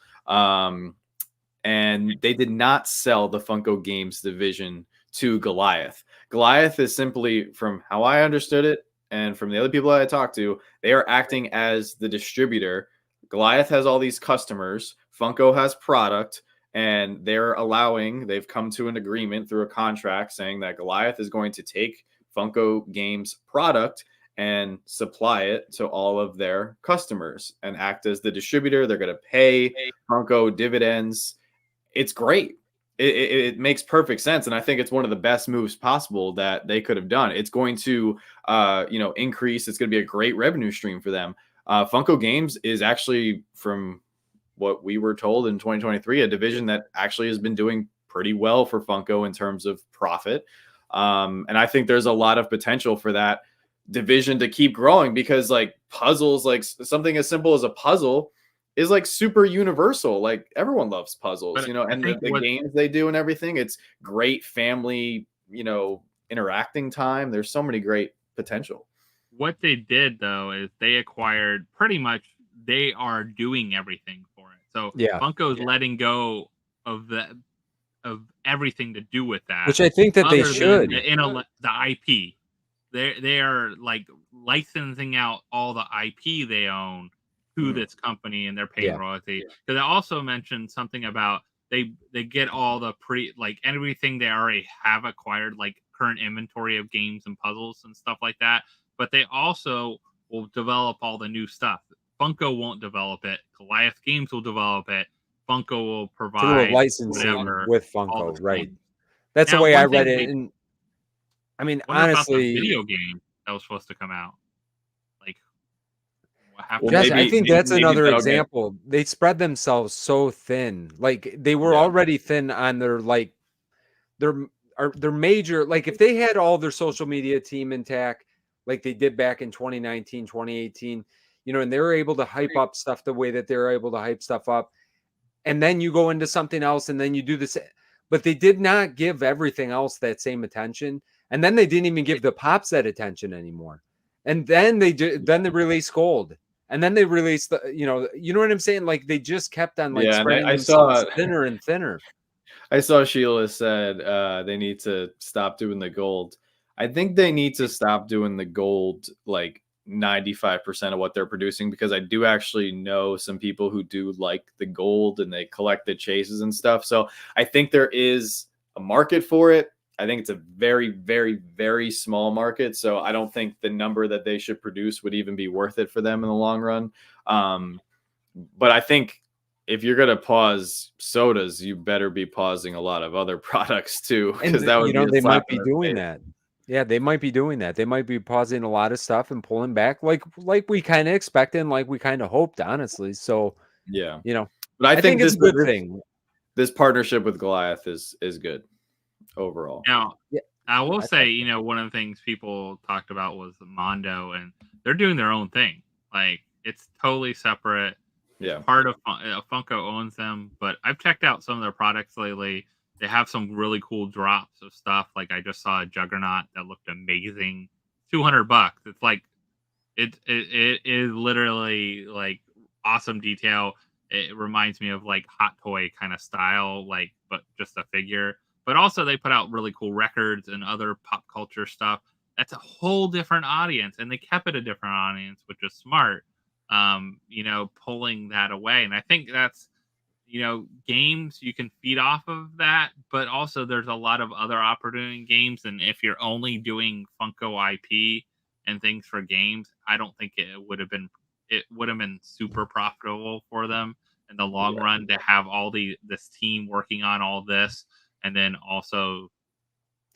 And they did not sell the Funko Games division to Goliath. Goliath is simply, from how I understood it, and from the other people that I talked to, they are acting as the distributor. Goliath has all these customers. Funko has product. And they've come to an agreement through a contract saying that Goliath is going to take Funko Games product and supply it to all of their customers and act as the distributor. They're going to pay Funko dividends. It's great. It makes perfect sense. And I think it's one of the best moves possible that they could have done. It's going to, increase. It's going to be a great revenue stream for them. Funko Games is actually, from what we were told in 2023, a division that actually has been doing pretty well for Funko in terms of profit. And I think there's a lot of potential for that division to keep growing, because like puzzles, like something as simple as a puzzle is like super universal. Like, everyone loves puzzles, and the games they do and everything. It's great family, interacting time. There's so many great potential. What they did though is they acquired, pretty much they are doing everything for it. So Funko's letting go of everything to do with that, which I think that they other should. than the IP. They are like licensing out all the IP they own to this company, and they're paying royalty. Because I also mentioned something about they get all the like everything they already have acquired, like current inventory of games and puzzles and stuff like that. But they also will develop all the new stuff. Funko won't develop it. Goliath Games will develop it. Funko will provide through a licensing whatever, with all the Funko, right? things. That's the Now, way I one thing read it. And I mean, wonder about the honestly, video game that was supposed to come out. Like, what happened? Jess, I think that's another that'll example. They spread themselves so thin. Like they were already thin on their like their major. Like if they had all their social media team intact, like they did back in 2019, 2018, you know, and they were able to hype up stuff the way that they're able to hype stuff up. And then you go into something else and then you do this. But they did not give everything else that same attention. And then they didn't even give the pops that attention anymore. And then they released Gold. And then they released the, you know what I'm saying? Like they just kept on like spreading themselves thinner and thinner. I saw Sheila said they need to stop doing the Gold. I think they need to stop doing the Gold like 95% of what they're producing, because I do actually know some people who do like the Gold and they collect the chases and stuff. So I think there is a market for it. I think it's a very, very, very small market. So I don't think the number that they should produce would even be worth it for them in the long run. But I think if you're going to pause sodas, you better be pausing a lot of other products too. Because that would they might be doing that. Yeah, they might be doing that. They might be pausing a lot of stuff and pulling back like we kind of expected and like we kind of hoped, honestly. So, yeah, but I think it's a good thing. This partnership with Goliath is good overall. Now, I will say, one of the things people talked about was Mondo, and they're doing their own thing. Like it's totally separate. Yeah, part of Funko owns them, but I've checked out some of their products lately. They have some really cool drops of stuff. Like I just saw a Juggernaut that looked amazing. $200. It's like it is literally like awesome detail. It reminds me of like Hot Toy kind of style, like but just a figure. But also they put out really cool records and other pop culture stuff. That's a whole different audience, and they kept it a different audience, which is smart. Pulling that away, and I think that's games you can feed off of that, but also there's a lot of other opportunity in games, and if you're only doing Funko IP and things for games, I don't think it would have been super profitable for them in the long run to have all this team working on all this, and then also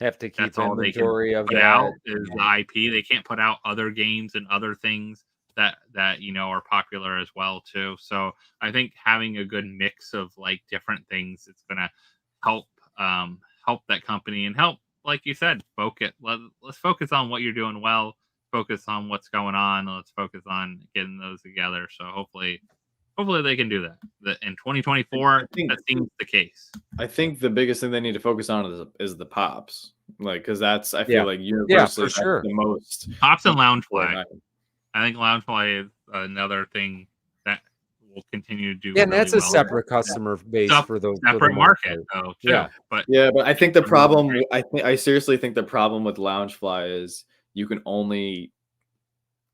have to keep inventory of that out is the IP. They can't put out other games and other things that are popular as well too. So I think having a good mix of like different things, it's gonna help that company and help, like you said, focus. Let's focus on what you're doing well. Focus on what's going on. Let's focus on getting those together. So hopefully they can do that. In 2024, that seems the case. I think the biggest thing they need to focus on is the pops, like because that's I feel like universally for sure the most pops and Loungefly. I think Loungefly is another thing that will continue to do. Yeah, and that's a separate customer base for those separate market, though. Too. But I think the problem. I seriously think the problem with Loungefly is you can only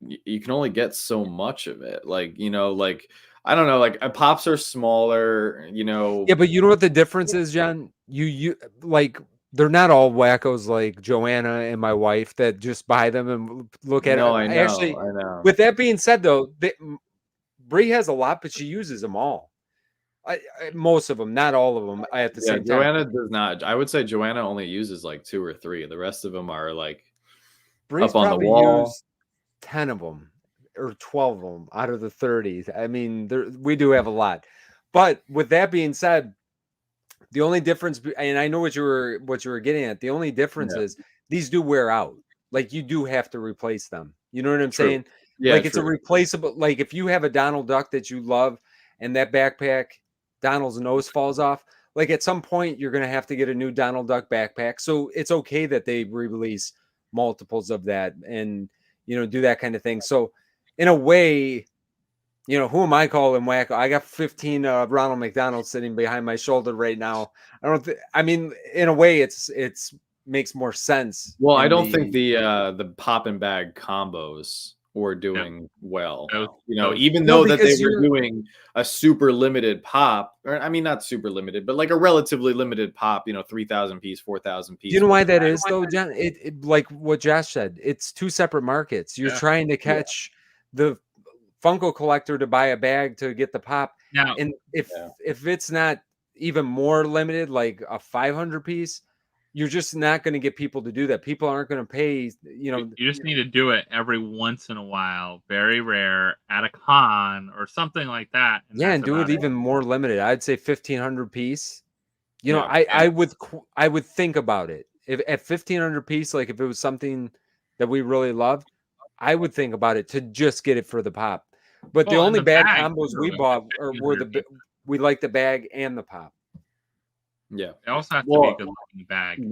get so much of it. Like I don't know. Like pops are smaller. Yeah, but you know what the difference is, John? You like. They're not all wackos like Joanna and my wife that just buy them and look at it. I know. With that being said, though, Bree has a lot, but she uses them all. Most of them, not all of them. At the same time, Joanna does not. I would say Joanna only uses like 2 or 3. The rest of them are like Bree's up on the wall. 10 of them or 12 of them out of the 30s. I mean, we do have a lot. But with that being said, the only difference, and I know what you were getting at, the only difference is these do wear out. Like you do have to replace them. You know what I'm saying? Yeah, like it's a replaceable. Like if you have a Donald Duck that you love, and that backpack, Donald's nose falls off. Like at some point, you're gonna have to get a new Donald Duck backpack. So it's okay that they release multiples of that, and do that kind of thing. So in a way, You know, who am I calling wacko? I got 15 Ronald McDonald sitting behind my shoulder right now. I don't think. I mean, in a way, it's makes more sense. Well, I in don't think the Poppin bag combos were No. doing well. Those- You know, those- even No, though that they because were you're- doing a super limited pop, or I mean, not super limited, but like a relatively limited pop. You know, 3,000 piece, 4,000 piece. Do you know why with- that is though, John? It like what Josh said. It's two separate markets. You're Yeah. trying to catch the Funko collector to buy a bag to get the pop, Now, and if Yeah. it's not even more limited, like a 500 piece, you're just not going to get people to do that. People aren't going to pay. You know, you just need to do it every once in a while, very rare, at a con or something like that. yeah, that's and do about it even more limited. I'd say 1,500 piece. You know, Yeah. I would think about it if at 1,500 piece, like if it was something that we really loved, I would think about it to just get it for the pop. But the Well, and only the bag bag, combos we too, bought at were 1,500 we like the bag and the pop. Yeah. It also has to Well, be a good looking bag.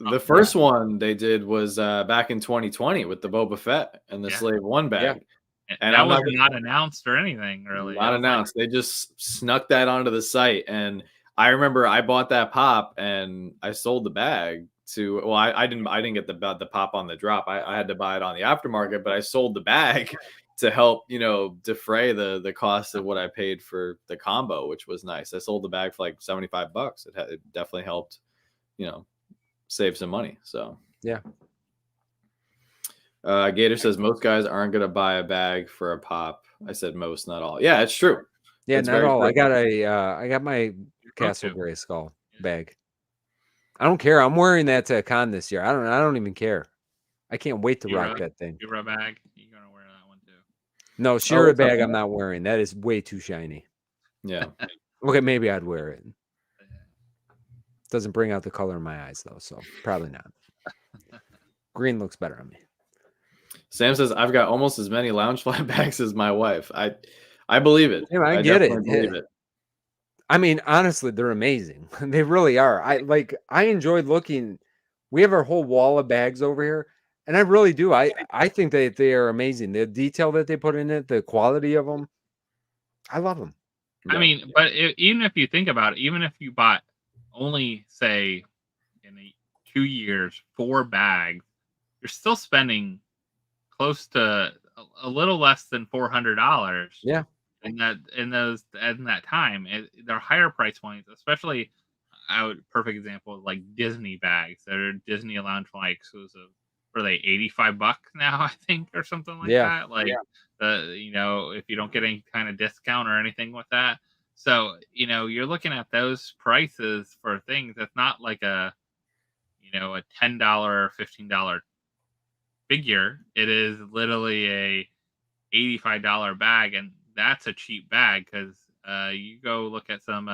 The first one they did was back in 2020 with the Boba Fett and the Yeah. Slave One bag. And that I'm was not not announced or anything, really. Not It was like- announced. They just snuck that onto the site. And I remember I bought that pop and I sold the bag to, well, I didn't get the pop on the drop. I had to buy it on the aftermarket, but I sold the bag to help, you know, defray the cost of what I paid for the combo, which was nice. I sold the bag for like $75. It definitely helped, you know, save some money. So Yeah. Gator says most guys aren't going to buy a bag for a pop. I said most, not all. Yeah, it's true. Yeah, It's not very all. true. I got my Castle to. Gray Skull bag. I don't care. I'm wearing that to a con this year. I don't even care. I can't wait to rock that thing. Shira bag, you're gonna wear that one too. No, Shira it's up bag there. I'm not wearing. That is way too shiny. Yeah. Okay, maybe I'd wear it. Doesn't bring out the color in my eyes though, so probably not. Green looks better on me. Sam says I've got almost as many Loungefly bags as my wife. I believe it. Yeah, I get it. definitely believe it. I mean, honestly, they're amazing. They really are. I enjoyed looking. We have our whole wall of bags over here, and I really do. I think that they are amazing. The detail that they put in it, the quality of them, I love them. I Yeah. mean, but even if you think about it, even if you bought only, say, in 2 years, 4 bags, you're still spending close to a little less than $400. Yeah. In that time, they're higher price points, especially. Perfect example is like Disney bags. They're Disney Loungefly exclusive. Are they $85 now? I think, or something like that. Like, you know, if you don't get any kind of discount or anything with that. So, you know, you're looking at those prices for things that's not like a, you know, a $10 or $15 figure. It is literally a $85 bag, and that's a cheap bag because you go look at some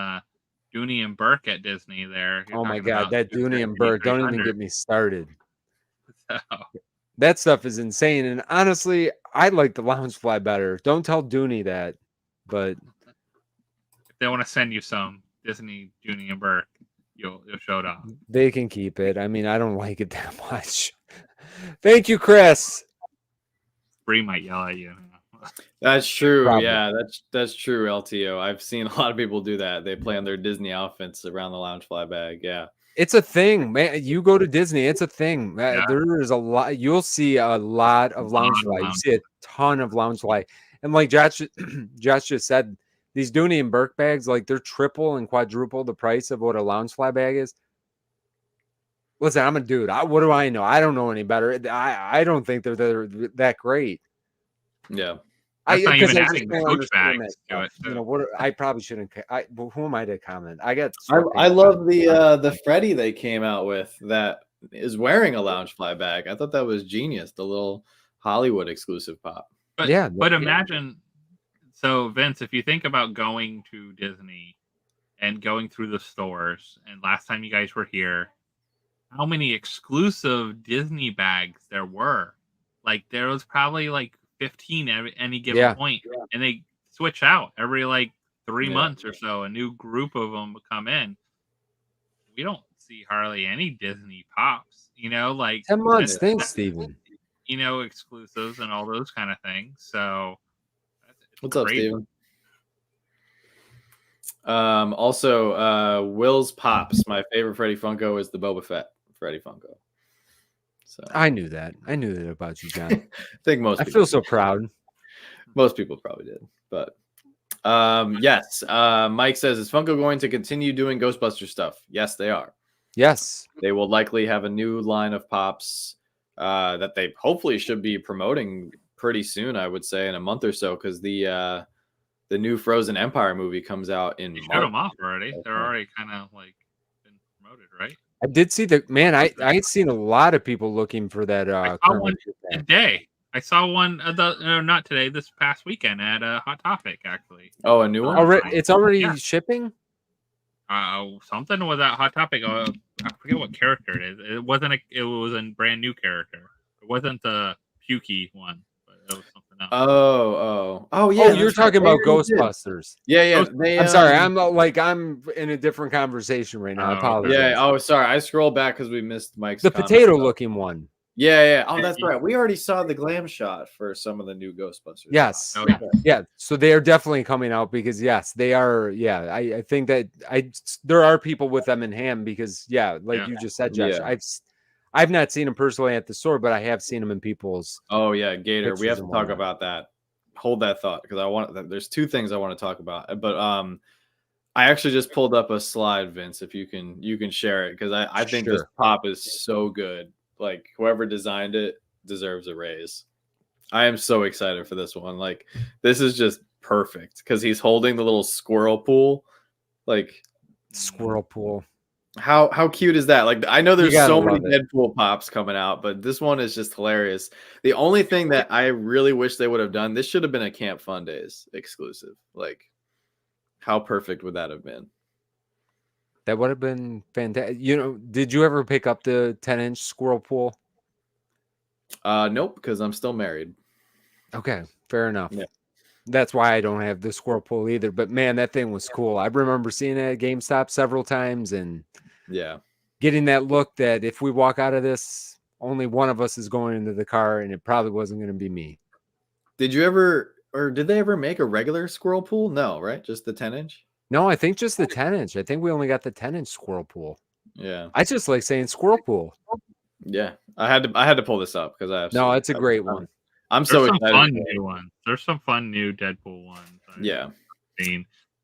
Dooney and Burke at Disney there. Oh my God, that Dooney and Burke! Don't even get me started. So, that stuff is insane. And honestly, I like the Loungefly better. Don't tell Dooney that, but if they want to send you some Disney Dooney and Burke, you'll show it off. they can keep it. I mean, I don't like it that much. Thank you, Chris. Bree might yell at you. That's true. Probably. Yeah, that's true, LTO. I've seen a lot of people do that. They plan their Disney outfits around the Loungefly bag. Yeah. It's a thing, man. You go to Disney, it's a thing. Yeah. There is a lot. You'll see a lot of Loungefly. You see a ton of Loungefly, and like Josh just said, these Dooney and Burke bags, like they're triple and quadruple the price of what a Loungefly bag is. Listen, I'm a dude. What do I know? I don't know any better. I don't think they're that great. Yeah. That's not even just adding don't coach understand bags that to it. stuff. You know, I probably shouldn't. Who am I to comment? I got. I love the Freddy they came out with that is wearing a Loungefly bag. I thought that was genius. The little Hollywood exclusive pop. But, Yeah, but imagine, so Vince, if you think about going to Disney and going through the stores, and last time you guys were here, how many exclusive Disney bags there were? Like there was probably like 15 at any given point, and they switch out every like 3 months or so. A new group of them come in. We don't see hardly any Disney pops, you know, like 10 months. Thanks, Steven. You know, exclusives and all those kind of things. So What's up, Crazy. Steven? Also, Will's Pops. My favorite Freddy Funko is the Boba Fett Freddy Funko. So I knew that. I knew that about you, John. I think most I people feel so proud. Most people probably did, but yes. Mike says, is Funko going to continue doing Ghostbuster stuff? Yes, they are. Yes. They will likely have a new line of pops that they hopefully should be promoting pretty soon. I would say in a month or so, because the new Frozen Empire movie comes out in You showed March. them off already. They're already kind of like been promoted, right? I did see the man. I'd seen a lot of people looking for that. I saw one today. I saw one not today, this past weekend at Hot Topic, actually. Oh, a new one? It's already shipping? Something was at Hot Topic. I forget what character it is. It was a brand new character. It wasn't the Pukey one, but it was something else. Oh, yeah. Oh, you're talking about Ghostbusters. Yeah. I'm sorry. I'm in a different conversation right now. I apologize. Yeah. Oh, sorry. I scrolled back because we missed Mike's the comment. potato-looking one. Yeah. Oh, that's right. We already saw the glam shot for some of the new Ghostbusters. Yes. Oh, Yeah. So they are definitely coming out because yes, they are. Yeah. I think that there are people with them in hand because you just said, Josh, I've not seen them personally at the store, but I have seen them in people's. Oh yeah, Gator. We have to talk whatnot. about that. Hold that thought because there's two things I want to talk about. But I actually just pulled up a slide, Vince. If you can share it because I think this pop is so good. Like whoever designed it deserves a raise. I am so excited for this one. Like this is just perfect because he's holding the little squirrel pool. Like Squirrel pool. How cute is that? Like I know there's so many love it. Deadpool pops coming out, but this one is just hilarious. The only thing that I really wish they would have done, this should have been a Camp Fun Days exclusive. Like how perfect would that have been? That would have been fantastic. Did you ever pick up the 10-inch squirrel pool? Nope, because I'm still married. Okay, fair enough. Yeah. That's why I don't have the squirrel pool either. But man, that thing was cool. I remember seeing it at GameStop several times and getting that look that if we walk out of this, only one of us is going into the car, and it probably wasn't going to be me. Did they ever make a regular squirrel pool? No, right? Just the 10-inch? No, I think just the 10-inch. I think we only got the 10-inch squirrel pool. Yeah. I just like saying squirrel pool. Yeah. I had to pull this up because I No, it's a great one. I'm so excited. Fun new ones. There's some fun new Deadpool ones.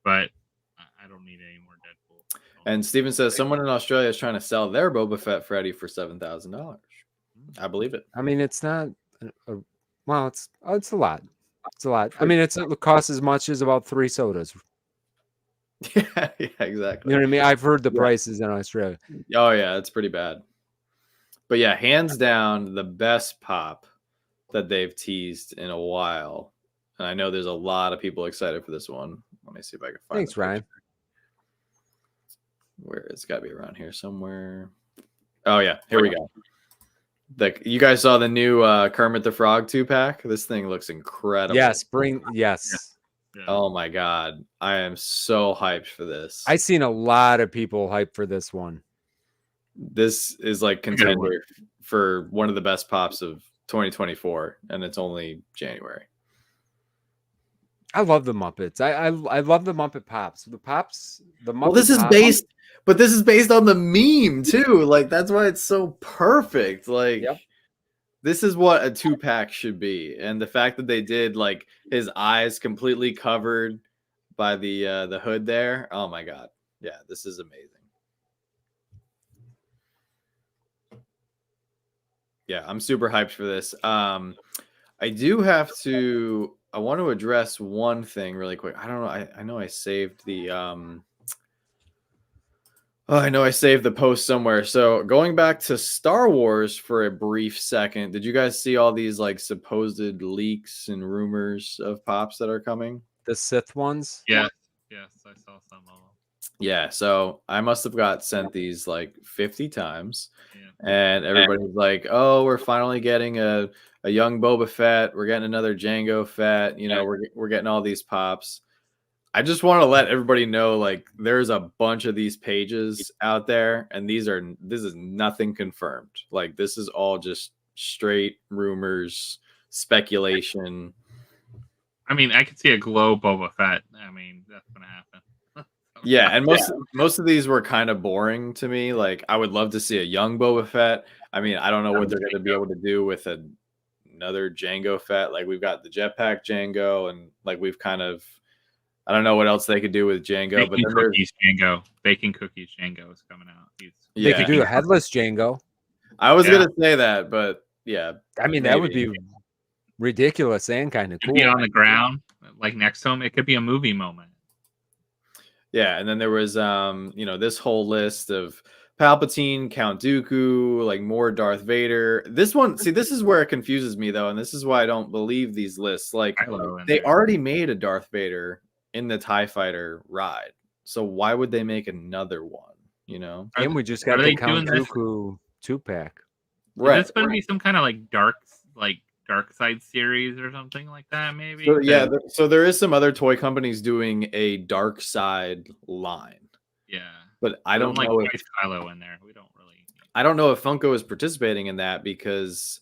But I don't need any more Deadpool. And Steven says someone in Australia is trying to sell their Boba Fett Freddy for $7,000. I believe it. I mean, it's not. It's a lot. It's a lot. I mean, it costs as much as about 3 sodas. Yeah, exactly. You know what I mean? I've heard the prices in Australia. Oh yeah, it's pretty bad. But yeah, hands down, the best pop that they've teased in a while. And I know there's a lot of people excited for this one. Let me see if I can find it. Thanks, Ryan. Where it's got to be around here somewhere. Oh yeah, here we go. You guys saw the new Kermit the Frog 2-pack? This thing looks incredible. Yes, Yeah. Oh my god, I am so hyped for this. I've seen a lot of people hyped for this one. This is like contender for one of the best pops of 2024, and it's only January. I love the Muppets. I love the Muppet pops. The Muppet. Well, this is based on the meme too. Like that's why it's so perfect. Like this is what a 2-pack should be, and the fact that they did like his eyes completely covered by the hood there. Oh my god, yeah, this is amazing. Yeah, I'm super hyped for this. I want to address one thing really quick. I don't know. I know I saved the I know I saved the post somewhere. So going back to Star Wars for a brief second, did you guys see all these like supposed leaks and rumors of pops that are coming? The Sith ones? Yes, I saw some of them. Yeah, so I must have got sent these like 50 times, and everybody's like, "Oh, we're finally getting a young Boba Fett. We're getting another Jango Fett. You know, we're getting all these pops." I just want to let everybody know, like, there's a bunch of these pages out there, and this is nothing confirmed. Like, this is all just straight rumors, speculation. I mean, I could see a glow Boba Fett. I mean, that's gonna happen. Yeah, and most of these were kind of boring to me. Like, I would love to see a young Boba Fett. I mean, I don't know what they're going to be able to do with another Jango Fett. Like, we've got the jetpack Jango, and like we've kind of, I don't know what else they could do with Jango. But then cookies Jango, baking cookies Jango is coming out. They could do the headless Jango. I was gonna say that, but yeah, I mean that would be ridiculous and kind of cool. Be on the ground, like next to him. It could be a movie moment. Yeah, and then there was this whole list of Palpatine, Count Dooku, like more Darth Vader. This one, see, this is where it confuses me though, and this is why I don't believe these lists. Like, they already made a Darth Vader in the TIE Fighter ride, so why would they make another one? And we just got the Count Dooku 2-pack. Right. Is this going to be some kind of like dark side series or something like that? Maybe. So, yeah. So there is some other toy companies doing a dark side line. Yeah. But I don't know if Kylo in there. We don't really. I don't know if Funko is participating in that because,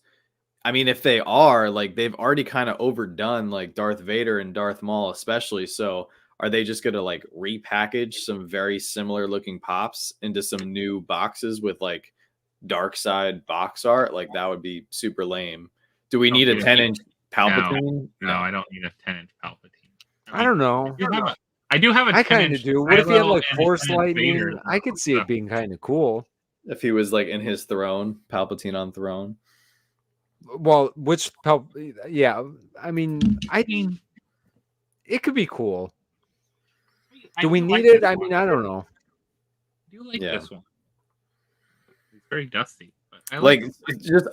I mean, if they are, like, they've already kind of overdone like Darth Vader and Darth Maul, especially. So are they just going to like repackage some very similar looking pops into some new boxes with like dark side box art? Like, that would be super lame. Do we need a 10-inch Palpatine? No, I don't need a 10-inch Palpatine. I don't know. I do have a 10-inch. I kind of do. What if he had like Force lightning? I could see it being kind of cool. If he was like in his throne, Palpatine on throne. Well, yeah, I mean, it could be cool. Do we need it? I mean, I don't know. I do like this one. It's very dusty. But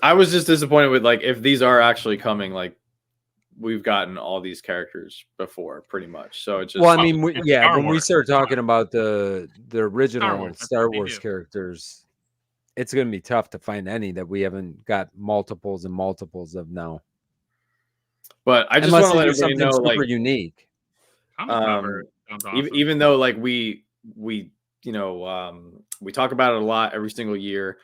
I was just disappointed with like if these are actually coming. Like, we've gotten all these characters before, pretty much. So it's just. Well, I mean, when we start talking about the original Star Wars characters, it's going to be tough to find any that we haven't got multiples and multiples of now. But I just want to let everybody know, super unique. Even though like we talk about it a lot every single year,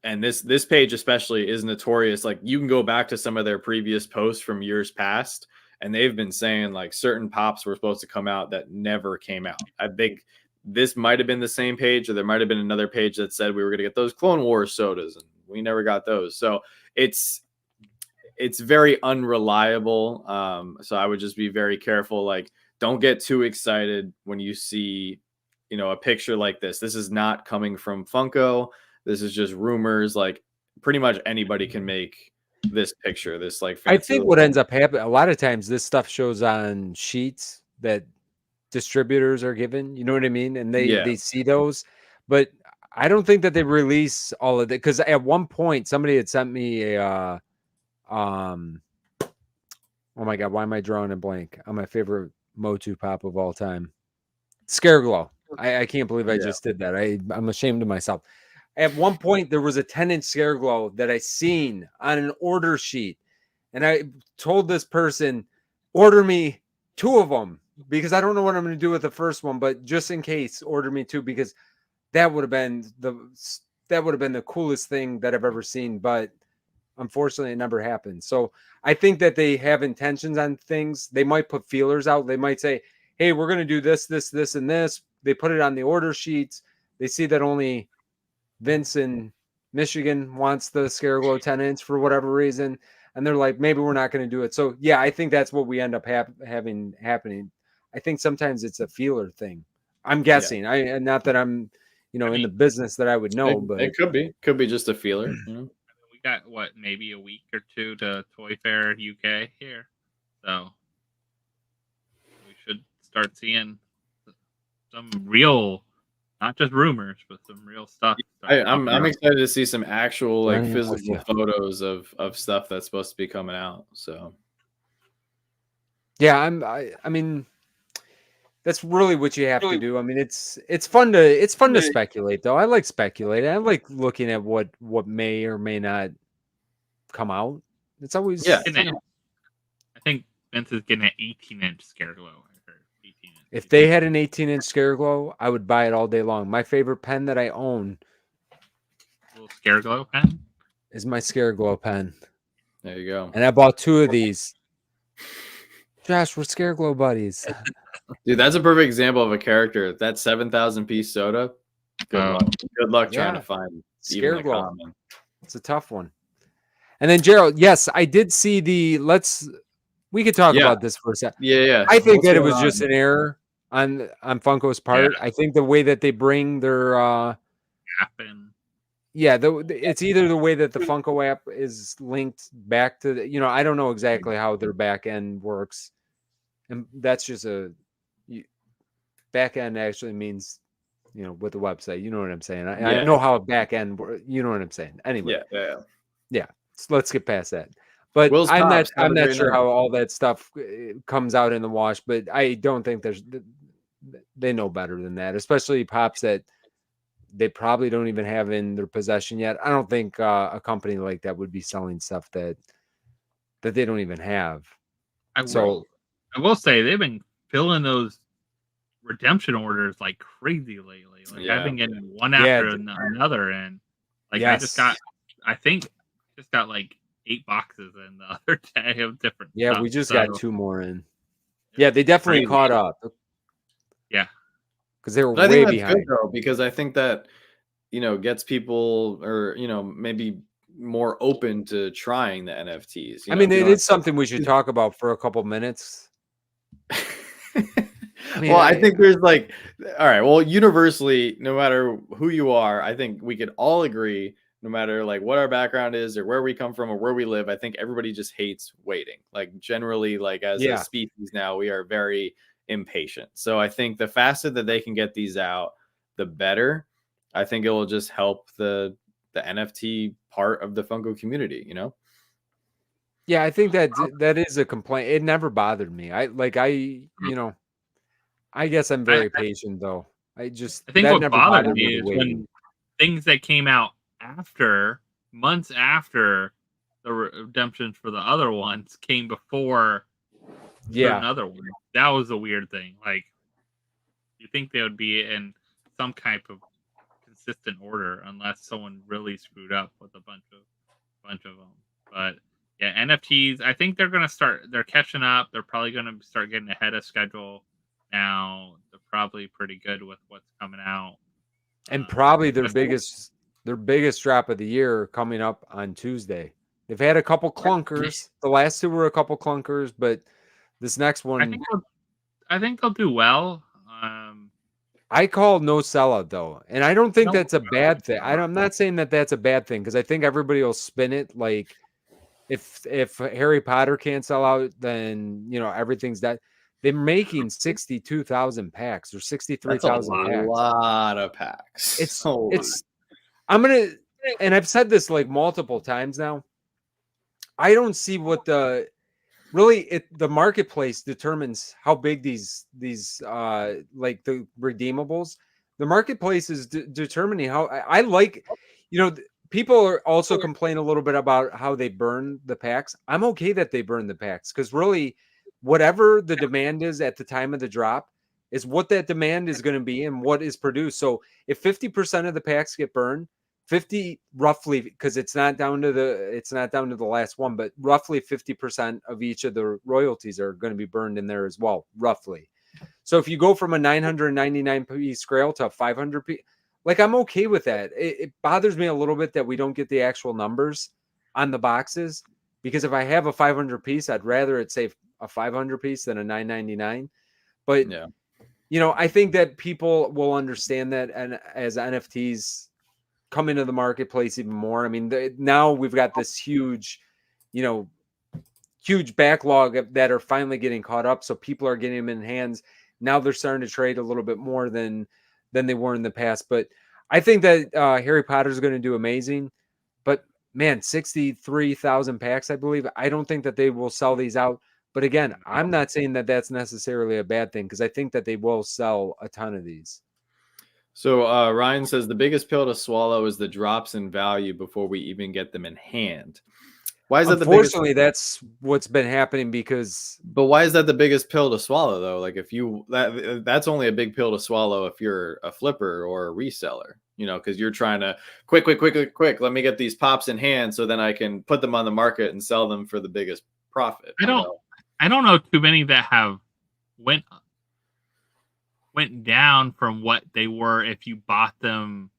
and this page especially is notorious. Like, you can go back to some of their previous posts from years past, and they've been saying like certain pops were supposed to come out that never came out. I think this might have been the same page, or there might have been another page that said we were going to get those Clone Wars sodas, and we never got those. So it's very unreliable. So I would just be very careful. Like, don't get too excited when you see, a picture like this. This is not coming from Funko. This is just rumors. Like, pretty much anybody can make this picture. This like. I think what ends up happening a lot of times, this stuff shows on sheets that distributors are given. You know what I mean? And they see those, but I don't think that they release all of it, because at one point somebody had sent me a. Oh my God, why am I drawing a blank on my favorite Motu pop of all time? Scareglow. I can't believe I just did that. I'm ashamed of myself. At one point, there was a 10-inch Scareglow that I seen on an order sheet. And I told this person, order me 2 of them, because I don't know what I'm going to do with the first one, but just in case, order me 2, because that would have been the coolest thing that I've ever seen. But unfortunately, it never happened. So I think that they have intentions on things. They might put feelers out. They might say, hey, we're going to do this, this, this, and this. They put it on the order sheets. They see that only Vince in Michigan wants the Scareglow 10-inch for whatever reason. And they're like, maybe we're not going to do it. So, yeah, I think that's what we end up having happening. I think sometimes it's a feeler thing. I'm guessing. Yeah. Not that I'm, in the business that I would know, but it could be just a feeler. We got maybe a week or 2 to Toy Fair UK here, so we should start seeing some real, not just rumors, but some real stuff. I'm excited to see some actual physical photos of stuff that's supposed to be coming out. So yeah, I mean, that's really what you have to do. I mean, it's fun to speculate, though. I like speculating. I like looking at what may or may not come out. It's always I think Vince is getting an 18-inch Scareglow. If they had an 18-inch Scareglow, I would buy it all day long. My favorite pen that I own, little Scareglow pen, is my Scareglow pen. There you go. And I bought 2 of these Josh, we're Scareglow buddies. Dude, that's a perfect example of a character. That 7,000 piece soda. Good Oh. luck. Good luck trying Yeah. to find even the Scareglow. common. It's a tough one. And then Gerald, yes, I did see we could talk Yeah. about this for a second. Yeah. I think What's that it going was just on? an error on Funko's part. I think the way that they bring their Happen. yeah, it's either the way that the Funko app is linked back to I don't know exactly how their back end works. And that's just back end actually means with the website. You know what I'm saying? I know how a back end you know what I'm saying. Anyway. Yeah. So let's get past that. But Will's I'm Pops, have not a great sure night. how all that stuff comes out in the wash, but I don't think they know better than that, especially Pops that they probably don't even have in their possession yet. I don't think a company like that would be selling stuff that they don't even have. I will say they've been filling those redemption orders like crazy lately. Like I've been getting one after another, and like I think just got like 8 boxes in the other day of different. Yeah, stuff. we just got 2 more in. Yeah, they definitely caught up. Yeah, because they were But way I think that's behind. good though, because I think that gets people, or maybe more open to trying the NFTs. I mean, it is something we should talk about for a couple minutes. I think there's all right. Well, universally, no matter who you are, I think we could all agree, no matter what our background is or where we come from or where we live, I think everybody just hates waiting. Generally, as a species now, we are very impatient. So I think the faster that they can get these out, the better. I think it will just help the NFT part of the Funko community, Yeah, I think that is a complaint. It never bothered me. I guess I'm very patient though. I think what bothered me is when things that came out months after the redemptions for the other ones came before certain other ones. That was a weird thing. You think they would be in some type of consistent order unless someone really screwed up with a bunch of them. But yeah, NFTs, I think they're catching up. They're probably going to start getting ahead of schedule now. They're probably pretty good with what's coming out. And probably their biggest drop of the year coming up on Tuesday. They've had a couple clunkers. The last 2 were a couple clunkers, but this next one, I think they'll do well. I call no sellout though, and I don't think that's a bad thing. I'm not saying that that's a bad thing because I think everybody will spin it if Harry Potter can't sell out, then everything's that. They're making 62,000 packs or 63,000 packs. A lot of packs. And I've said this multiple times now. I don't see what the marketplace determines how big these the redeemables. The marketplace is determining how people are also complain a little bit about how they burn the packs. I'm okay that they burn the packs because really whatever the demand is at the time of the drop is what that demand is going to be and what is produced. So if 50% of the packs get burned, 50 roughly, because it's not down to the last one, but roughly 50% of each of the royalties are going to be burned in there as well, roughly. So if you go from a 999 piece Grail to a 500 piece, I'm okay with that. It bothers me a little bit that we don't get the actual numbers on the boxes, because if I have a 500 piece, I'd rather it say a 500 piece than a 999. But I think that people will understand that, and as NFTs come into the marketplace even more. I mean, now we've got this huge backlog that are finally getting caught up. So people are getting them in hands. Now they're starting to trade a little bit more than they were in the past. But I think that Harry Potter is going to do amazing. But man, 63,000 packs, I believe. I don't think that they will sell these out. But again, I'm not saying that that's necessarily a bad thing, because I think that they will sell a ton of these. So Ryan says the biggest pill to swallow is the drops in value before we even get them in hand. Why is that the biggest? Unfortunately, that's what's been happening because. But why is that the biggest pill to swallow though? If that's only a big pill to swallow if you're a flipper or a reseller, because you're trying to quick. Let me get these pops in hand so then I can put them on the market and sell them for the biggest profit. I don't know too many that have went down from what they were if you bought them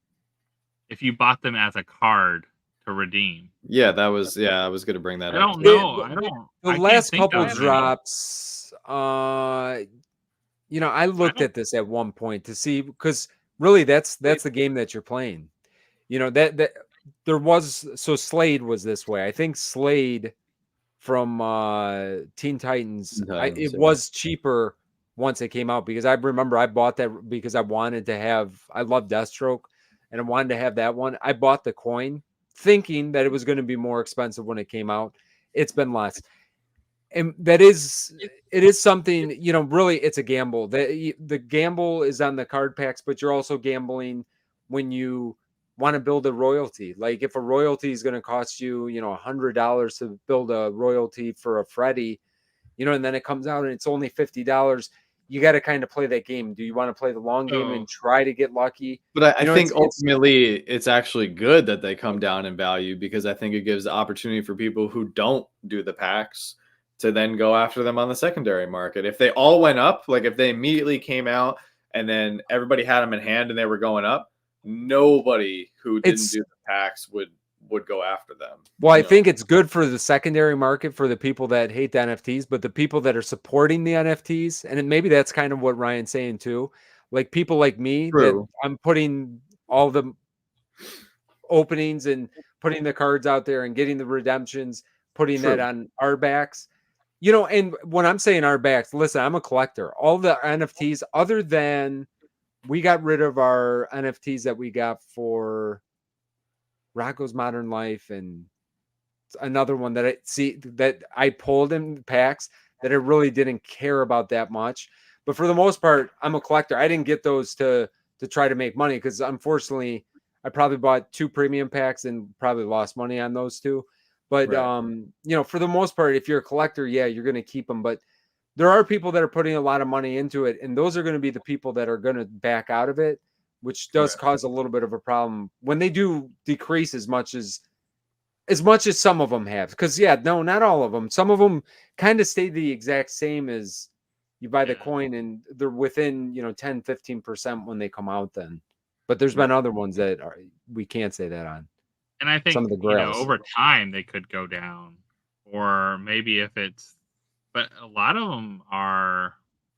as a card to redeem. Yeah, I was going to bring that I up. don't too. know. The I can't last think couple of any. drops, you know, I looked at this at one point to see, because really that's the game that you're playing. You know, that there was, so Slade was this way. I think Slade from Teen Titans, it Yeah. was cheaper once it came out, because I remember I bought that because I wanted to have, I love Deathstroke and I wanted to have that one. I bought the coin thinking that it was going to be more expensive when it came out. It's been less. And it is something, you know, really it's a gamble. The gamble is on the card packs, but you're also gambling when you want to build a royalty. Like if a royalty is going to cost you, you know, $100 to build a royalty for a Freddy, you know, and then it comes out and it's only $50. You got to kind of play that game. Do you want to play the long game and try to get lucky? But I You know, think ultimately it's actually good that they come down in value, because I think it gives the opportunity for people who don't do the packs to then go after them on the secondary market. If they all went up, like if they immediately came out and then everybody had them in hand and they were going up, nobody who didn't do the packs would go after them. Well, I think it's good for the secondary market for the people that hate the NFTs, but the people that are supporting the NFTs, and maybe that's kind of what Ryan's saying too. Like people like me, that I'm putting all the openings and putting the cards out there and getting the redemptions, putting that on our backs. You know, and when I'm saying our backs, listen, I'm a collector. All the NFTs, other than we got rid of our NFTs that we got for Rocco's Modern Life and another one that I pulled in packs that I really didn't care about that much. But for the most part, I'm a collector. I didn't get those to try to make money, because unfortunately I probably bought 2 premium packs and probably lost money on those 2. But you know, for the most part, if you're a collector, yeah, you're going to keep them. But there are people that are putting a lot of money into it, and those are going to be the people that are going to back out of it, which does cause a little bit of a problem when they do decrease as much as some of them have. Because no, not all of them. Some of them kind of stay the exact same as you buy the coin, and they're within, you know, 10-15% when they come out then. But there's been other ones that we can't say that on. And I think some of the you know, grails over time they could go down, or maybe if it's, but a lot of them are,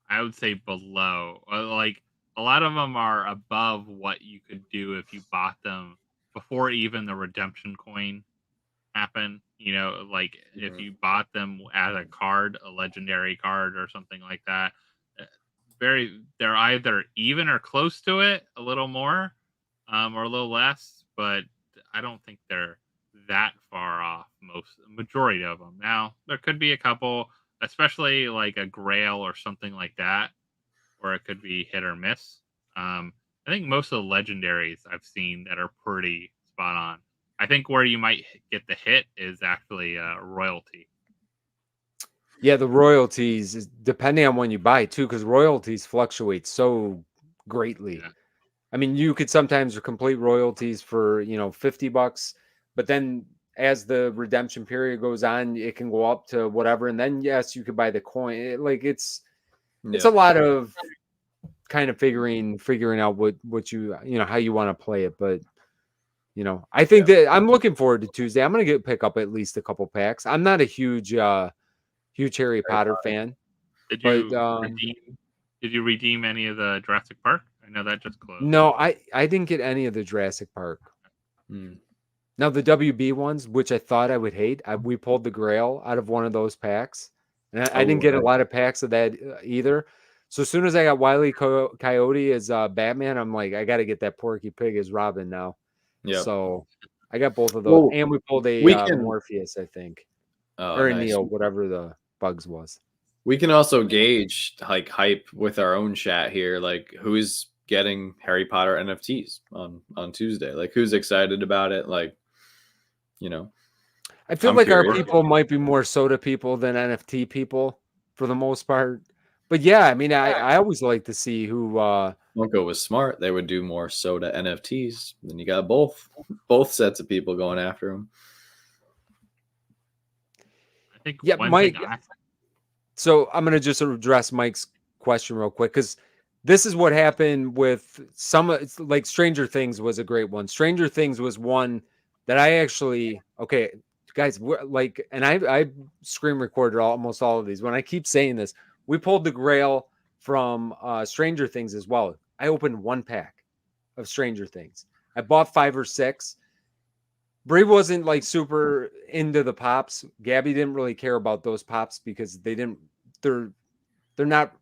I would say, below. Like a lot of them are above what you could do if you bought them before even the redemption coin happened. You know, like if you bought them as a card, a legendary card or something like that, they're either even or close to it, a little more, or a little less, but I don't think they're that far off. Majority of them. Now there could be a couple, especially like a Grail or something like that, where it could be hit or miss. I think most of the legendaries I've seen that are pretty spot on. I think where you might get the hit is actually royalty. Yeah, the royalties is depending on when you buy too, because royalties fluctuate so greatly. Yeah. I mean, you could sometimes complete royalties for, you know, $50, but then as the redemption period goes on, it can go up to whatever, and then yes, you could buy the coin. It's a lot of kind of figuring out what you know, how you want to play it. But you know, I think that I'm looking forward to Tuesday. I'm gonna pick up at least a couple packs. I'm not a huge Harry Potter fan. Did you redeem any of the Jurassic Park? I know that just closed. No, I didn't get any of the Jurassic Park. Now the WB ones, which I thought I would hate, we pulled the Grail out of one of those packs, and I didn't get a lot of packs of that either. So as soon as I got Wile E. Coyote as Batman, I'm like, I got to get that Porky Pig as Robin now. Yeah. So I got both of those, and we pulled a Morpheus, I think, or a Neo, whatever the Bugs was. We can also gauge like hype with our own chat here, like who's getting Harry Potter NFTs on Tuesday, like who's excited about it, like, you know. I feel like our people might be more soda people than NFT people for the most part. But yeah, I mean, I always like to see who. Funko was smart. They would do more soda NFTs. Then you got both sets of people going after them. I think Mike. So I'm gonna just address Mike's question real quick because this is what happened with some. It's like Stranger Things was a great one. Stranger Things was one that I actually guys, like, and I screen recorded almost all of these. When I keep saying this, we pulled the Grail from Stranger Things as well. I opened one pack of Stranger Things. I bought 5 or 6. Brie wasn't like super into the pops. Gabby didn't really care about those pops because they're not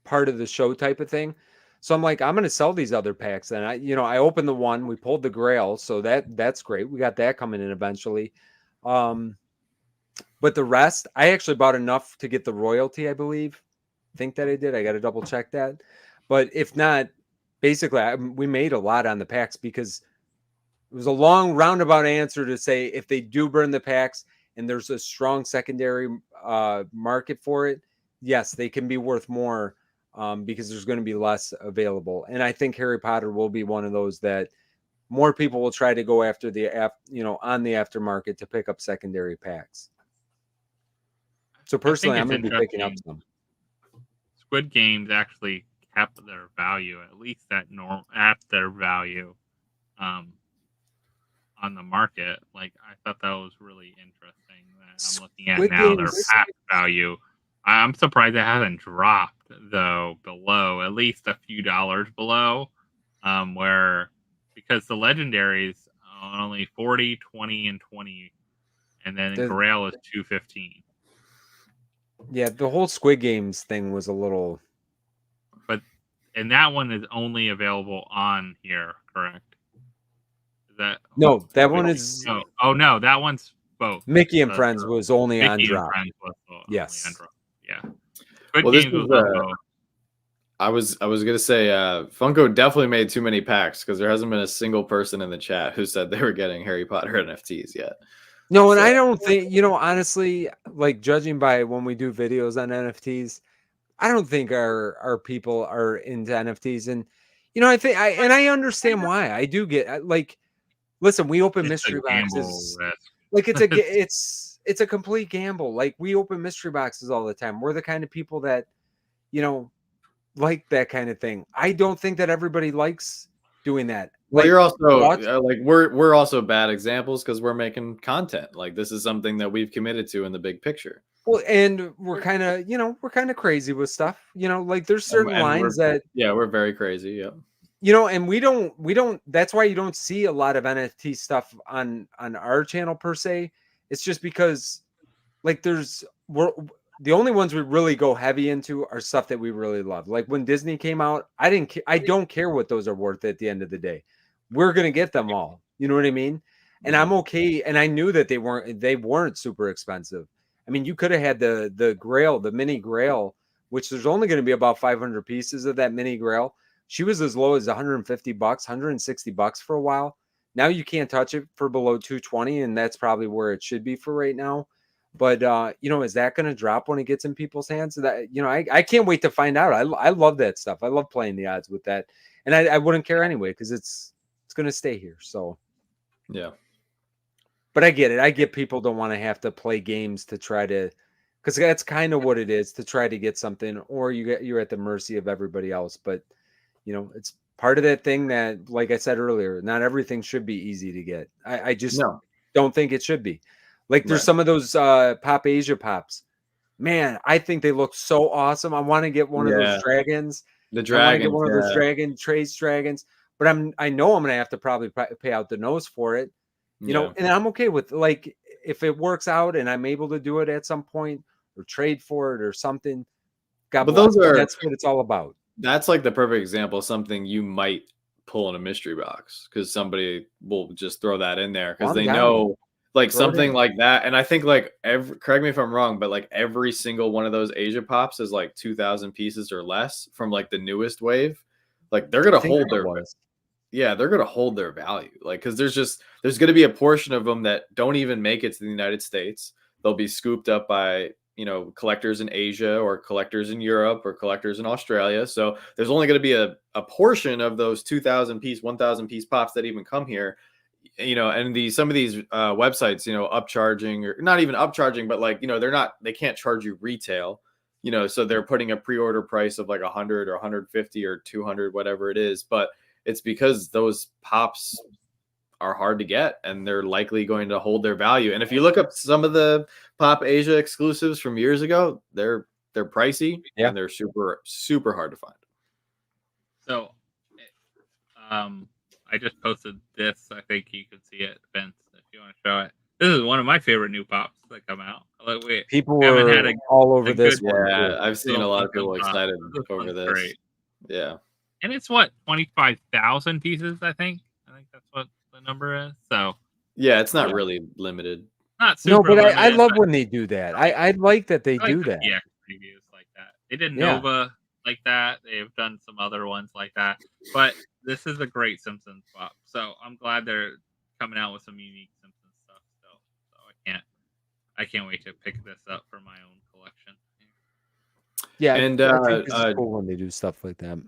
part of the show type of thing. So I'm like, I'm gonna sell these other packs. And I opened the one, we pulled the Grail, so that's great. We got that coming in eventually. But the rest, I actually bought enough to get the royalty, I believe. Think that I did. I got to double check that. But if not, basically, we made a lot on the packs because it was a long roundabout answer to say if they do burn the packs and there's a strong secondary market for it, yes, they can be worth more because there's going to be less available. And I think Harry Potter will be one of those that more people will try to go after on the aftermarket to pick up secondary packs. So personally, I'm going to be picking up some. Squid Games actually kept their value, at least at their value, on the market. Like, I thought that was really interesting. That I'm looking at now their pack value. I'm surprised it hasn't dropped though below at least a few dollars below, because the legendaries are only 40, 20, and 20, and then Grail is 215. Yeah, the whole Squid Games thing was a little. And that one is only available on here, correct? Is that no? That one is. No, that one's both. Mickey and Friends was only on drop. Yes. Yes. Yeah. Well, this was. I was gonna say Funko definitely made too many packs because there hasn't been a single person in the chat who said they were getting Harry Potter NFTs yet. No, and I don't think, honestly, like judging by when we do videos on NFTs, I don't think our people are into NFTs. And, I think I understand why. I do get like, listen, we open mystery boxes. Like it's a complete gamble. Like we open mystery boxes all the time. We're the kind of people that, like that kind of thing. I don't think that everybody likes doing that. Well, you're also like we're also bad examples because we're making content. Like this is something that we've committed to in the big picture. Well, and we're kind of crazy with stuff. Like there's certain lines that we're very crazy. Yeah. And we don't. That's why you don't see a lot of NFT stuff on our channel per se. It's just because, like, the only ones we really go heavy into are stuff that we really love. Like when Disney came out, I don't care what those are worth at the end of the day. We're going to get them all. You know what I mean? And I'm okay. And I knew that they weren't super expensive. I mean, you could have had the Grail, the mini Grail, which there's only going to be about 500 pieces of that mini Grail. She was as low as $150, $160 for a while. Now you can't touch it for below 220, and that's probably where it should be for right now. But is that going to drop when it gets in people's hands? That I can't wait to find out. I love that stuff. I love playing the odds with that, and I wouldn't care anyway because it's going to stay here. So yeah. But I get it. I get people don't want to have to play games to try to, because that's kind of what it is, to try to get something, or you're at the mercy of everybody else. But it's part of that thing that, like I said earlier, not everything should be easy to get. I just don't think it should be. Like there's some of those Pop Asia pops. Man, I think they look so awesome. I want to get one of those dragons. The dragon. Get one of those Trace dragons. But I know I'm gonna have to probably pay out the nose for it. And I'm okay with, like, if it works out and I'm able to do it at some point or trade for it or something. That's what it's all about. That's like the perfect example of something you might pull in a mystery box because somebody will just throw that in there because they know like something like that. And I think like correct me if I'm wrong, but like every single one of those Asia pops is like 2,000 pieces or less from like the newest wave. Like they're gonna hold their they're going to hold their value. Like, because there's going to be a portion of them that don't even make it to the United States. They'll be scooped up by, collectors in Asia or collectors in Europe or collectors in Australia. So there's only going to be a portion of those 2,000 piece, 1,000 piece pops that even come here, and some of these websites, upcharging or not even upcharging, but like, they can't charge you retail. you know, so they're putting a pre-order price of like 100 or 150 or 200, whatever it is. But it's because those pops are hard to get and they're likely going to hold their value. And if you look up some of the Pop Asia exclusives from years ago, they're pricey and they're super hard to find. So I just posted this. I think you can see it, Vince, if you want to show it. This is one of my favorite new pops that come out. Like, people were all over this one. Yeah, I've seen a lot of people excited over this. Great. Yeah. And it's what, 25,000 pieces, I think. I think that's what the number is. So yeah, it's not really limited. Not super. No, but limited, I love when they do that. I like that they do that. Yeah, previews like that. They did Nova like that. They've done some other ones like that. But this is a great Simpsons pop. So I'm glad they're coming out with some unique Simpsons stuff. So I can't wait to pick this up for my own collection. Yeah, and I think this is cool when they do stuff like that.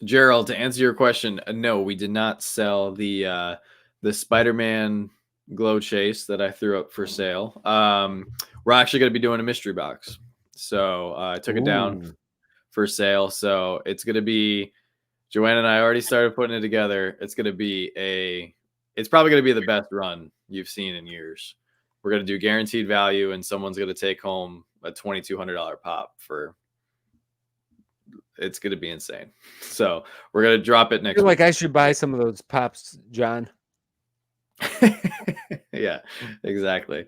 Gerald, to answer your question, no, we did not sell the Spider-Man glow chase that I threw up for sale. We're actually going to be doing a mystery box, so I took it down for sale. So it's going to be, Joanna and I already started putting it together. It's going to be it's probably going to be the best run you've seen in years. We're going to do guaranteed value, and someone's going to take home a $2,200 pop for. It's going to be insane. So we're going to drop it next week. Like I should buy some of those pops, John. Yeah, exactly.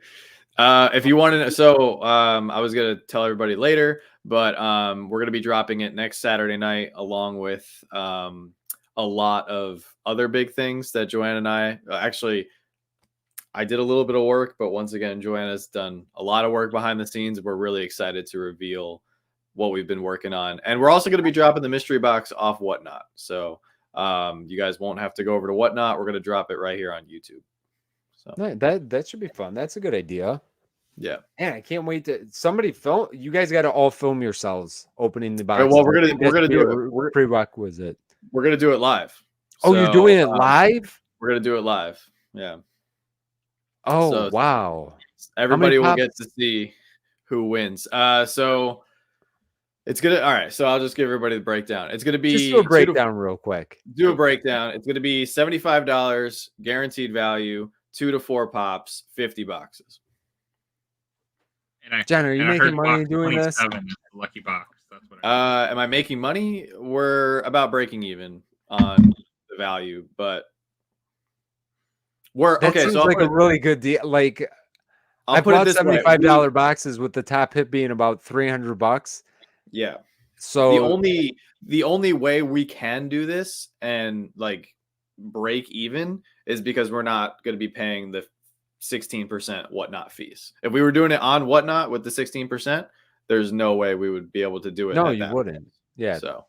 If you want to know, so I was going to tell everybody later, but we're going to be dropping it next Saturday night, along with a lot of other big things that Joanna and I did a little bit of work, but once again, Joanna's done a lot of work behind the scenes. We're really excited to reveal what we've been working on. And we're also going to be dropping the mystery box off Whatnot. So you guys won't have to go over to Whatnot. We're going to drop it right here on YouTube. So that should be fun. That's a good idea. Yeah. Man, I can't wait to somebody film. You guys got to all film yourselves opening the box. Right, well, we're gonna do it. Prerequisite. We're gonna do it live. Oh, you're doing it live? We're gonna do it live. Yeah. Oh, so, wow. Everybody will get to see who wins. So it's gonna. All right. So I'll just give everybody the breakdown. It's gonna be just do a breakdown real quick. Do a breakdown. It's gonna be $75 guaranteed value, 2 to 4 pops, 50 boxes. John, are you making money doing this? Lucky box. That's what. Am I making money? We're about breaking even on the value, but we're okay. So like a really good deal. Like I bought $75 boxes with the top hit being about $300. Yeah. So the only way we can do this and like break even is because we're not going to be paying the 16% Whatnot fees. If we were doing it on Whatnot with the 16%, there's no way we would be able to do it. No, you wouldn't. Yeah. So,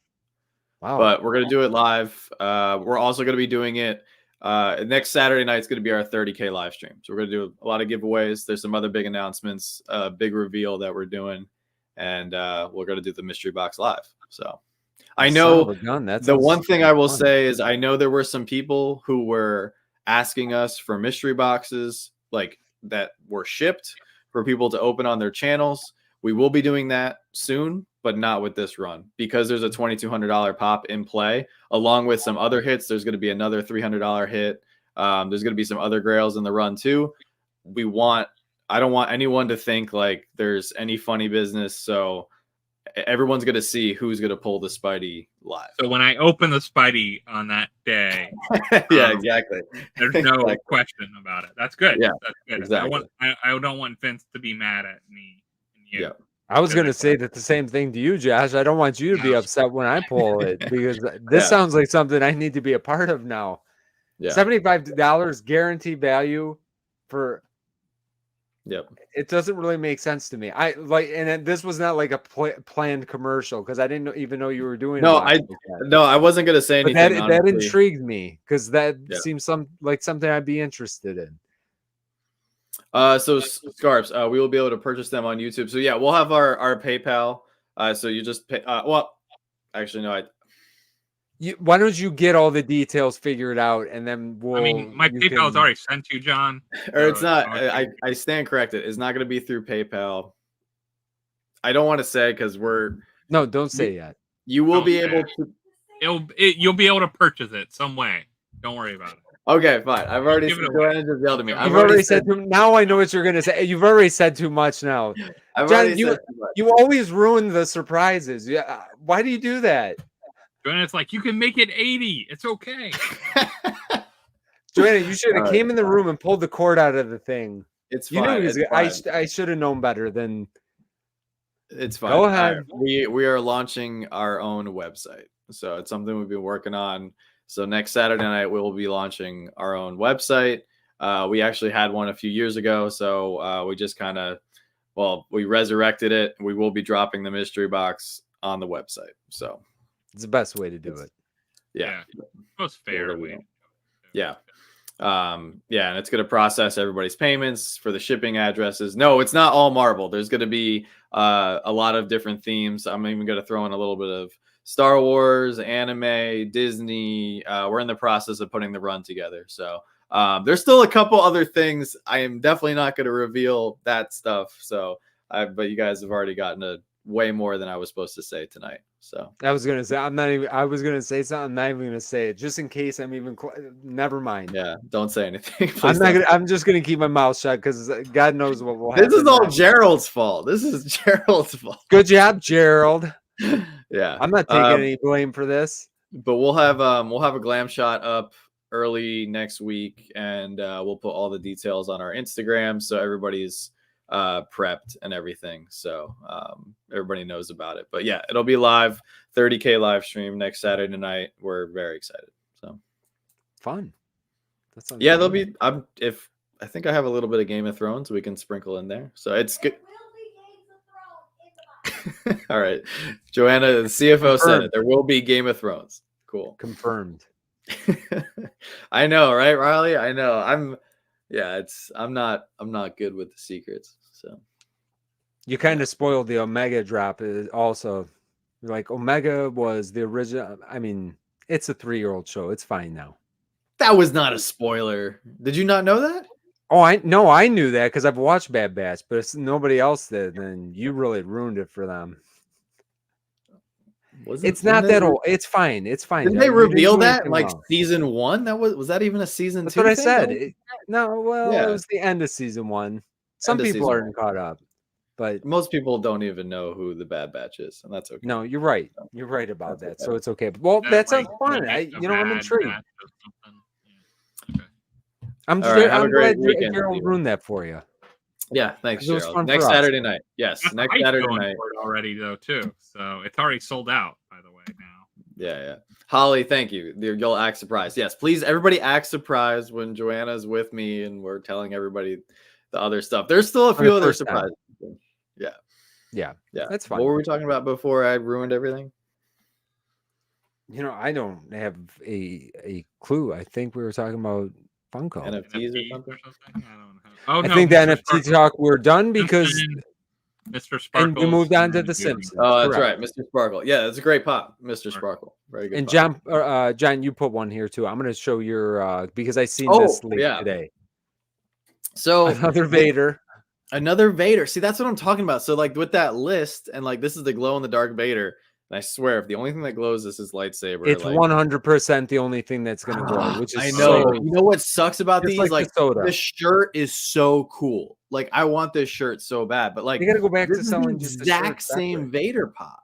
wow. But we're going to do it live. We're also going to be doing it next Saturday night. It's going to be our 30K live stream. So we're going to do a lot of giveaways. There's some other big announcements, big reveal that we're doing, and we're going to do the mystery box live. So I know the one thing I will say is I know there were some people who were asking us for mystery boxes like that were shipped for people to open on their channels. We will be doing that soon, but not with this run because there's a $2,200 pop in play along with some other hits. There's going to be another $300 hit. There's going to be some other grails in the run too. I don't want anyone to think like there's any funny business. So everyone's going to see who's going to pull the Spidey live. So when I open the Spidey on that day, yeah, exactly. There's no question about it. That's good. Yeah, that's good. Exactly. I don't want Vince to be mad at me. And you. Yeah. I was going to say that the same thing to you, Josh. I don't want you to be upset when I pull it because this sounds like something I need to be a part of now. Yeah. $75 guaranteed value for. Yep. It doesn't really make sense to me. And this was not like a planned commercial because I didn't even know you were doing. No, I wasn't going to say anything. That intrigued me because that seems like something I'd be interested in. So scarves, we will be able to purchase them on YouTube. So yeah, we'll have our PayPal. So you just pay. Well, actually, no. Why don't you get all the details figured out and then we'll. I mean, my PayPal is already sent to you, John. Or it's not. I stand corrected. It's not going to be through PayPal. I don't want to say because No, don't say it yet. you will Don't be say able it. to. You'll be able to purchase it some way. Don't worry about it. Okay, fine. I've already give said. it away. Joanna just yelled at me. You've I've You've already already said too, now I know what you're gonna say. You've already said too much now. I've John, already said too much. you always ruin the surprises. Yeah, why do you do that? Joanna, it's like you can make it 80. It's okay. Joanna, you should have All came right, in the fine. room and pulled the cord out of the thing. It's You fine. knew he was. It's fine. I should have known better than. It's fine. Go All ahead. right. We are launching our own website, so it's something we've been working on. So next Saturday night we will be launching our own website. We actually had one a few years ago, so we just we resurrected it. We will be dropping the mystery box on the website. So It's the best way to do it. yeah. Most fair way. Yeah. And it's going to process everybody's payments for the shipping addresses. No, it's not all Marvel. There's going to be a lot of different themes. I'm even going to throw in a little bit of Star Wars, anime, Disney. We're in the process of putting the run together. So there's still a couple other things. I am definitely not going to reveal that stuff. So, but you guys have already gotten a way more than I was supposed to say tonight. So I was gonna say I was gonna say something. I'm not even gonna say it just in case. I'm even. Never mind. yeah, don't say anything. I'm Please not don't. gonna. I'm just gonna keep my mouth shut because God knows what will happen. This is all next. Gerald's fault. This is Gerald's fault. Good job, Gerald. Yeah, I'm not taking any blame for this. but we'll have a glam shot up early next week, and we'll put all the details on our Instagram so everybody's prepped and everything. So everybody knows about it. But yeah, it'll be live, 30K live stream next Saturday night. We're very excited. So Fun. That sounds yeah, good. there'll be. I think I have a little bit of Game of Thrones we can sprinkle in there. So it's good. All right, Joanna, the CFO said it. There will be Game of Thrones. Cool. Confirmed. I know, right, Riley? I know. I'm not good with the secrets. So You kind of spoiled the Omega drop. Also, like Omega was the original. I mean, it's a 3-year-old show. It's fine now. that was not a spoiler. Did you not know that? Oh, I knew that because I've watched Bad Batch, but if nobody else did, then you really ruined it for them. It's not that old. It's fine. It's fine. Didn't they You didn't reveal do that anything like wrong. season 1? Was that even a season That's 2? what I thing? said. That was- No, well, Yeah. it was the end of season 1. Some End of people season aren't caught up, but Most people don't even know who the Bad Batch is, and that's okay. no, you're right. You're right about that. That's So it's okay. Well, that sounds fun. I'm intrigued. I'm All right, have a I'm great glad weekend, Gerald Steven. ruined that for you. Yeah, thanks, It was Gerald. fun for Next us. Saturday night. Yes, That's next the hype Saturday going night. for it already though too. So it's already sold out, by the way, now. Yeah. Holly, thank you. You'll act surprised. Yes, please, everybody act surprised when Joanna's with me and we're telling everybody the other stuff. There's still a For few the other first time. surprises. Yeah. Yeah, that's fine. What were we talking about before I ruined everything? I don't have a clue. I think we were talking about Funko. NFTs or something? I don't know. Oh, I no, think the Mr. NFT Sparkle. talk we're done because Mr. Sparkle. and we moved on to The Simpsons. Oh, that's Correct. right. Mr. Sparkle. Yeah, that's a great pop. Mr. Sparkle. Very good. And pop. John, you put one here too. I'm going to show your because I seen Oh, this leak yeah. today. So Another Vader. Another Vader. See, that's what I'm talking about. So, like with that list, and like this is the glow in the dark Vader. And I swear, if the only thing that glows is his lightsaber, It's like, 100% the only thing that's going to glow, which is I know. so- You know what sucks about Just these? like Like the soda. this shirt is so cool. Like I want this shirt so bad, but like You got to go back this to is selling the just the exact shirts same separate. Vader pop.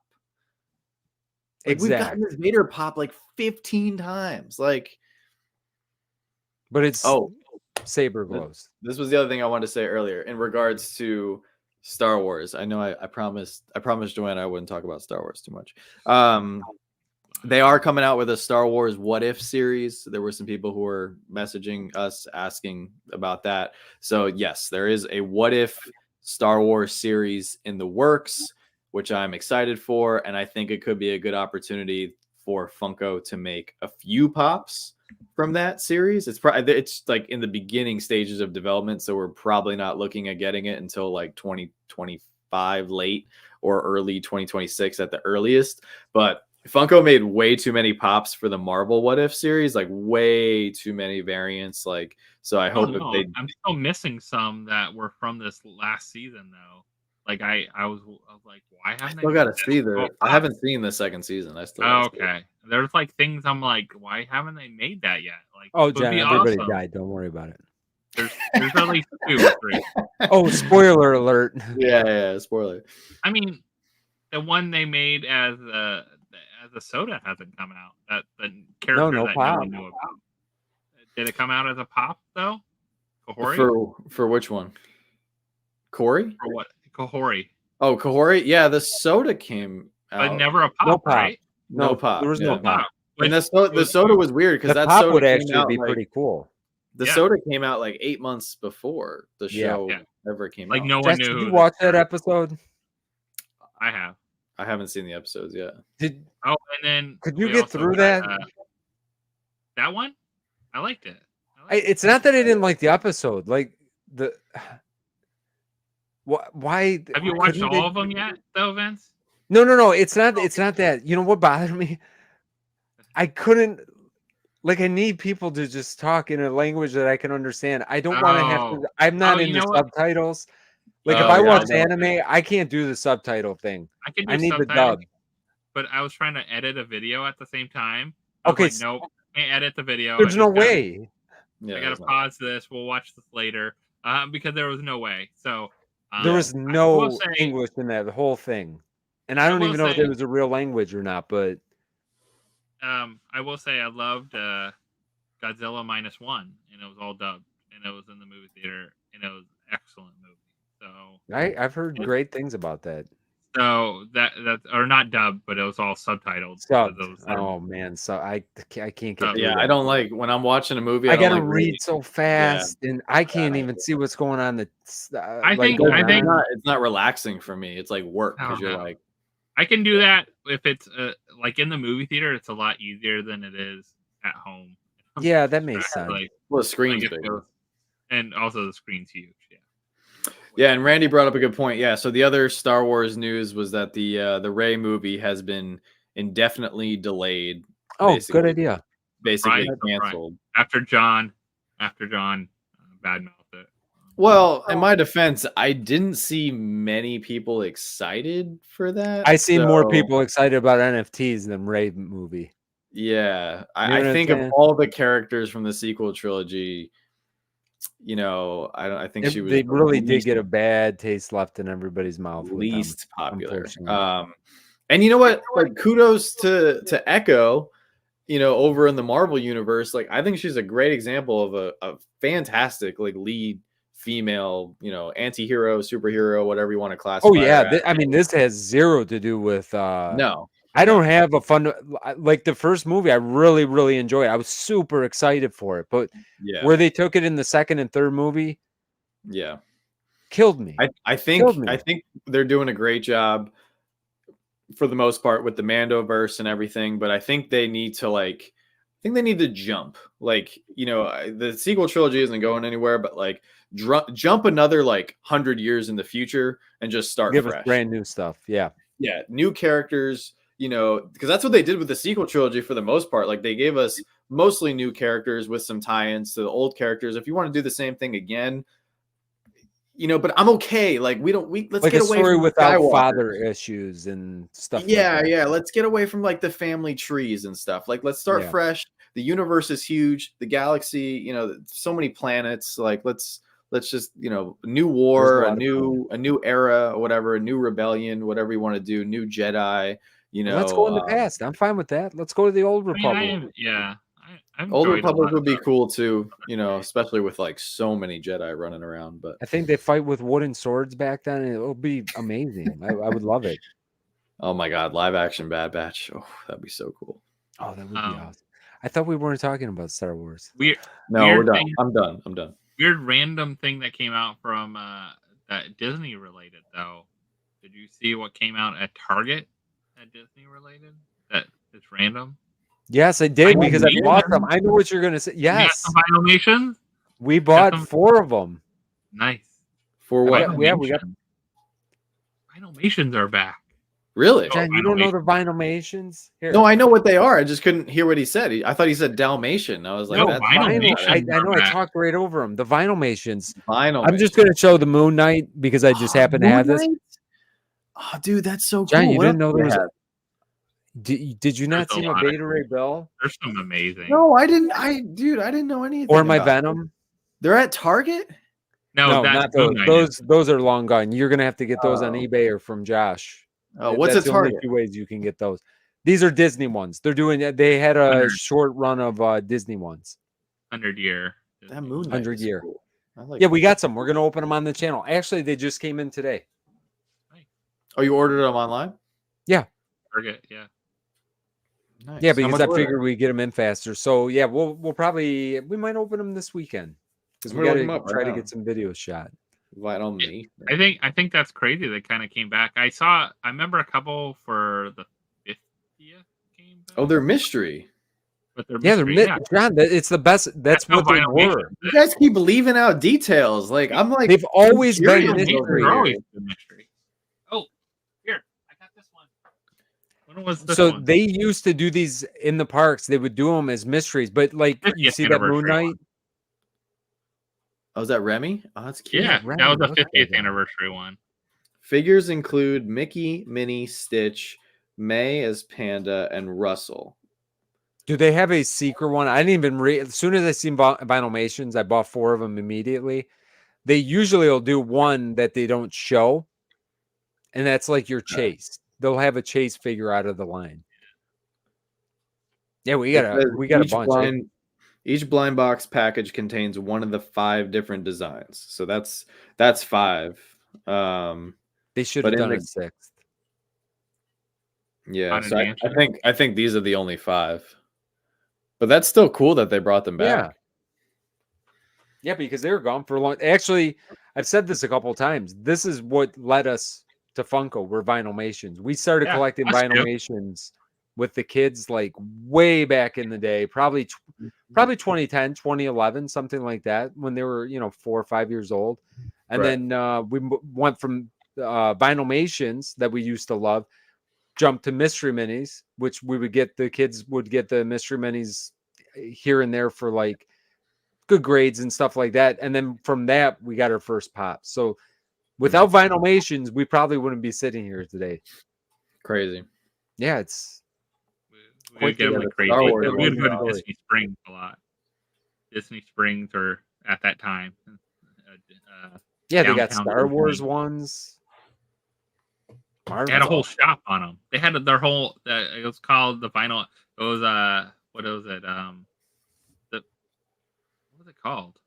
Like, we've gotten Exactly. this Vader pop like 15 times. Like, But it's oh, saber glows. this was the other thing I wanted to say earlier in regards to Star Wars. I know I promised Joanna I wouldn't talk about Star Wars too much. They are coming out with a Star Wars What If series. There were some people who were messaging us asking about that. So yes, there is a What If Star Wars series in the works, which I'm excited for, and I think it could be a good opportunity for Funko to make a few pops from that series. It's like in the beginning stages of development, so we're probably not looking at getting it until like 2025 late or early 2026 at the earliest. But Funko made way too many pops for the Marvel What If series, like way too many variants. Like, so I hope if they I'm still missing some that were from this last season though. Like I was like, why I haven't still they got to made that? see Oh, I haven't seen the second season. I still. oh, Gotta see it. okay. There's like things I'm like, why haven't they made that yet? Like, Oh, it would John, be everybody awesome. died. Don't worry about it. There's at least 2 or 3. Oh, spoiler alert. Yeah. Spoiler. I mean, the one they made as a soda hasn't come out. That the character no that pop. no one knew about. Did it come out as a pop though? Kahori? For which one? Corey? For what? Kahori. Oh, Kahori. Yeah, the soda came out. But never a pop, No pop. right? No pop. There was no pop. And the soda was weird because The that pop soda would came actually out be like, pretty cool. the Yeah. soda came out like 8 months before the Yeah. show Yeah. ever came Like out. no one Jess, knew. did who you the watch that character- episode? I have. I haven't seen the episodes yet. Did Oh, and then Could you we get also through got, that? that one? I liked it. I liked It's not that I didn't like the episode. Like the why? Have you watched couldn't all they- of them yet, though, Vince? No. It's not. It's not that. You know what bothered me? I couldn't. Like, I need people to just talk in a language that I can understand. I don't want to have to. I'm not you into know what? subtitles. Like, if Oh, I yeah, watch I know. anime, I can't do the subtitle thing. I can do I need the subtitles, dub. but I was trying to edit a video at the same time. I was Okay, like, nope, can't edit the video. There's I no just gotta- way. Yeah, I there's gotta no- pause this. We'll watch this later. Because there was no way. So There was I no will say- English in that whole thing, and I don't will even know if say- it was a real language or not. But I will say I loved Godzilla -1, and it was all dubbed, and it was in the movie theater, and it was an excellent movie. So I've heard great things about that. that or not dubbed, but it was all subtitled. Subbed. Those- Oh man, so I can't get. Subbed. through Yeah, that. I don't like when I'm watching a movie. I don't gotta like read so fast, and I can't even see what's going on. I think- It's not relaxing for me. It's like work because Oh, you're no. like, I can do that if it's like in the movie theater. It's a lot easier than it is at home. yeah, that makes sense. Like, well, the screen's if big. it was- and also the screen's huge. Yeah. Yeah, and Randy brought up a good point. Yeah, so the other Star Wars news was that the Rey movie has been indefinitely delayed. Oh, basically- good idea. Basically Right. canceled. After John, badmouthed it. Well, in my defense, I didn't see many people excited for that. I seen more so- people excited about NFTs than Ray movie. Yeah, You know I what I'm think of saying? all the characters from the sequel trilogy. You know, I think she was They the really did least- get a bad taste left in everybody's mouth. with them, least popular. unfortunately. And you know what? Like, kudos to Echo. You know, over in the Marvel universe, like I think she's a great example of a fantastic like lead female. You know, anti-hero, superhero, whatever you want to classify. Oh yeah, her as. I mean, this has zero to do with. No, I don't have a fun like the first movie. I really enjoyed. I was super excited for it, but yeah, where they took it in the second and third movie yeah. killed me. I Killed me. think they're doing a great job for the most part with the Mandoverse and everything, but I think they need to jump. Like, you know, the sequel trilogy isn't going anywhere, but like jump another like 100 years in the future and just start Give fresh. us brand new stuff. Yeah. Yeah, new characters, you know, because that's what they did with the sequel trilogy for the most part. Like they gave us mostly new characters with some tie-ins to the old characters. If you want to do the same thing again, you know, but I'm okay. Like let's Like get a away story from without Skywalker. father issues and stuff. Yeah, like that. yeah. Let's get away from like the family trees and stuff. Like let's start Yeah. fresh. The universe is huge. The galaxy, you know, so many planets. Like let's just, you know, a new war, There's a new era, or whatever, a new rebellion, whatever you want to do, new Jedi. You know, Let's go in the past. I'm fine with that. Let's go to the old Republic. I've Old enjoyed a Republic lot would of be them. cool too. You know, especially with like so many Jedi running around. But I think they fight with wooden swords back then. And it'll be amazing. I would love it. oh my God, live action Bad Batch. Oh, that'd be so cool. Oh, that would be awesome. I thought we weren't talking about Star Wars. Weird, No, Weird we're done. thing- I'm done. I'm done. weird random thing that came out from that Disney related though. Did you see what came out at Target at Disney related? That it's random. Yes, I did I because I believe bought it. them. I know what you're going to say. You got Yes, some Vinyl we bought some- 4 of them. Nice. For what? Yeah, we got. Vinyl are back. Really? Oh, John, you don't know the Vinylmations? Here. No, I know what they are. I just couldn't hear what he said. I thought he said Dalmatian. I was like, No, that's Vinyl. I know I back. talked right over them. The Vinylmations. vinyl. I'm just going to show the Moon Knight because I just happen to have this. Oh, dude, that's so John, cool. you What didn't else know do there they was. have? Did you not There's a see my lot of Beta Ray Bill There's some amazing. No, I didn't. Dude, I didn't know anything. or my about it. Venom? They're at Target. No, that's not those. Moon Knight is. Those are long gone. You're gonna have to get those on Oh. eBay or from Josh. Oh, what's That's a the only Target? 2 ways you can get those. These are Disney ones. They're doing. They had a 100. short run of Disney ones. 100-year. That Moon Knight 100 is year. cool. I like Yeah, that. we got some. We're gonna open them on the channel. Actually, they just came in today. Oh, you ordered them online? Target, yeah. Nice. Yeah, How because much I were they? figured we get them in faster. So yeah, we might open them this weekend because I'm we gonna got look 'em to up right try to now. get some videos shot. Vinyl me. I think that's crazy. They kind of came back. I remember a couple for the 50th came back. Oh, they're mystery. But they're Yeah, mystery. John, it's the best. That's how what they Vinyl were. Nation You is. guys keep leaving out details. Like I'm like They've always been curious Vinyl over Nation's here. always been mystery. Oh, here. I got this one. When was this So one? they used to do these in the parks. They would do them as mysteries, but like you 50th see that Moon anniversary one. Knight. Oh, is that Remy? Oh, that's cute. Yeah, Remy, that was the look at 50th that. anniversary one. Figures include Mickey, Minnie, Stitch, May as Panda, and Russell. Do they have a secret one? I didn't even read. As soon as I seen Vinylmations, I bought 4 of them immediately. They usually will do one that they don't show, and that's like your chase. They'll have a chase figure out of the line. Yeah, we got a bunch. Each blind box package contains one of the 5 different designs. So that's 5. They should but have in done the- a 6th. Yeah, Not so an I think these are the only 5. But that's still cool that they brought them Yeah. back. Yeah, because they were gone for a long. Actually, I've said this a couple of times. This is what led us to Funko. Were Vinylmations. We started Yeah, collecting us too. Vinylmations with the kids like way back in the day, probably 2010, 2011, something like that, when they were 4 or 5 years old. And Right. then we went from Vinylmations that we used to love, jumped to mystery minis, which the kids would get the mystery minis here and there for like good grades and stuff like that. And then from that, we got our first pop. So without Vinylmations, we probably wouldn't be sitting here today. Crazy. Yeah, it's We would get the like crazy. Star Wars We would go to story. Disney Springs a lot. Disney Springs, or at that time. yeah, they got downtown Star Wars Disney. ones. They had a whole shop on them. They had their whole. It was called the Vinyl. It was what was it? What was it called?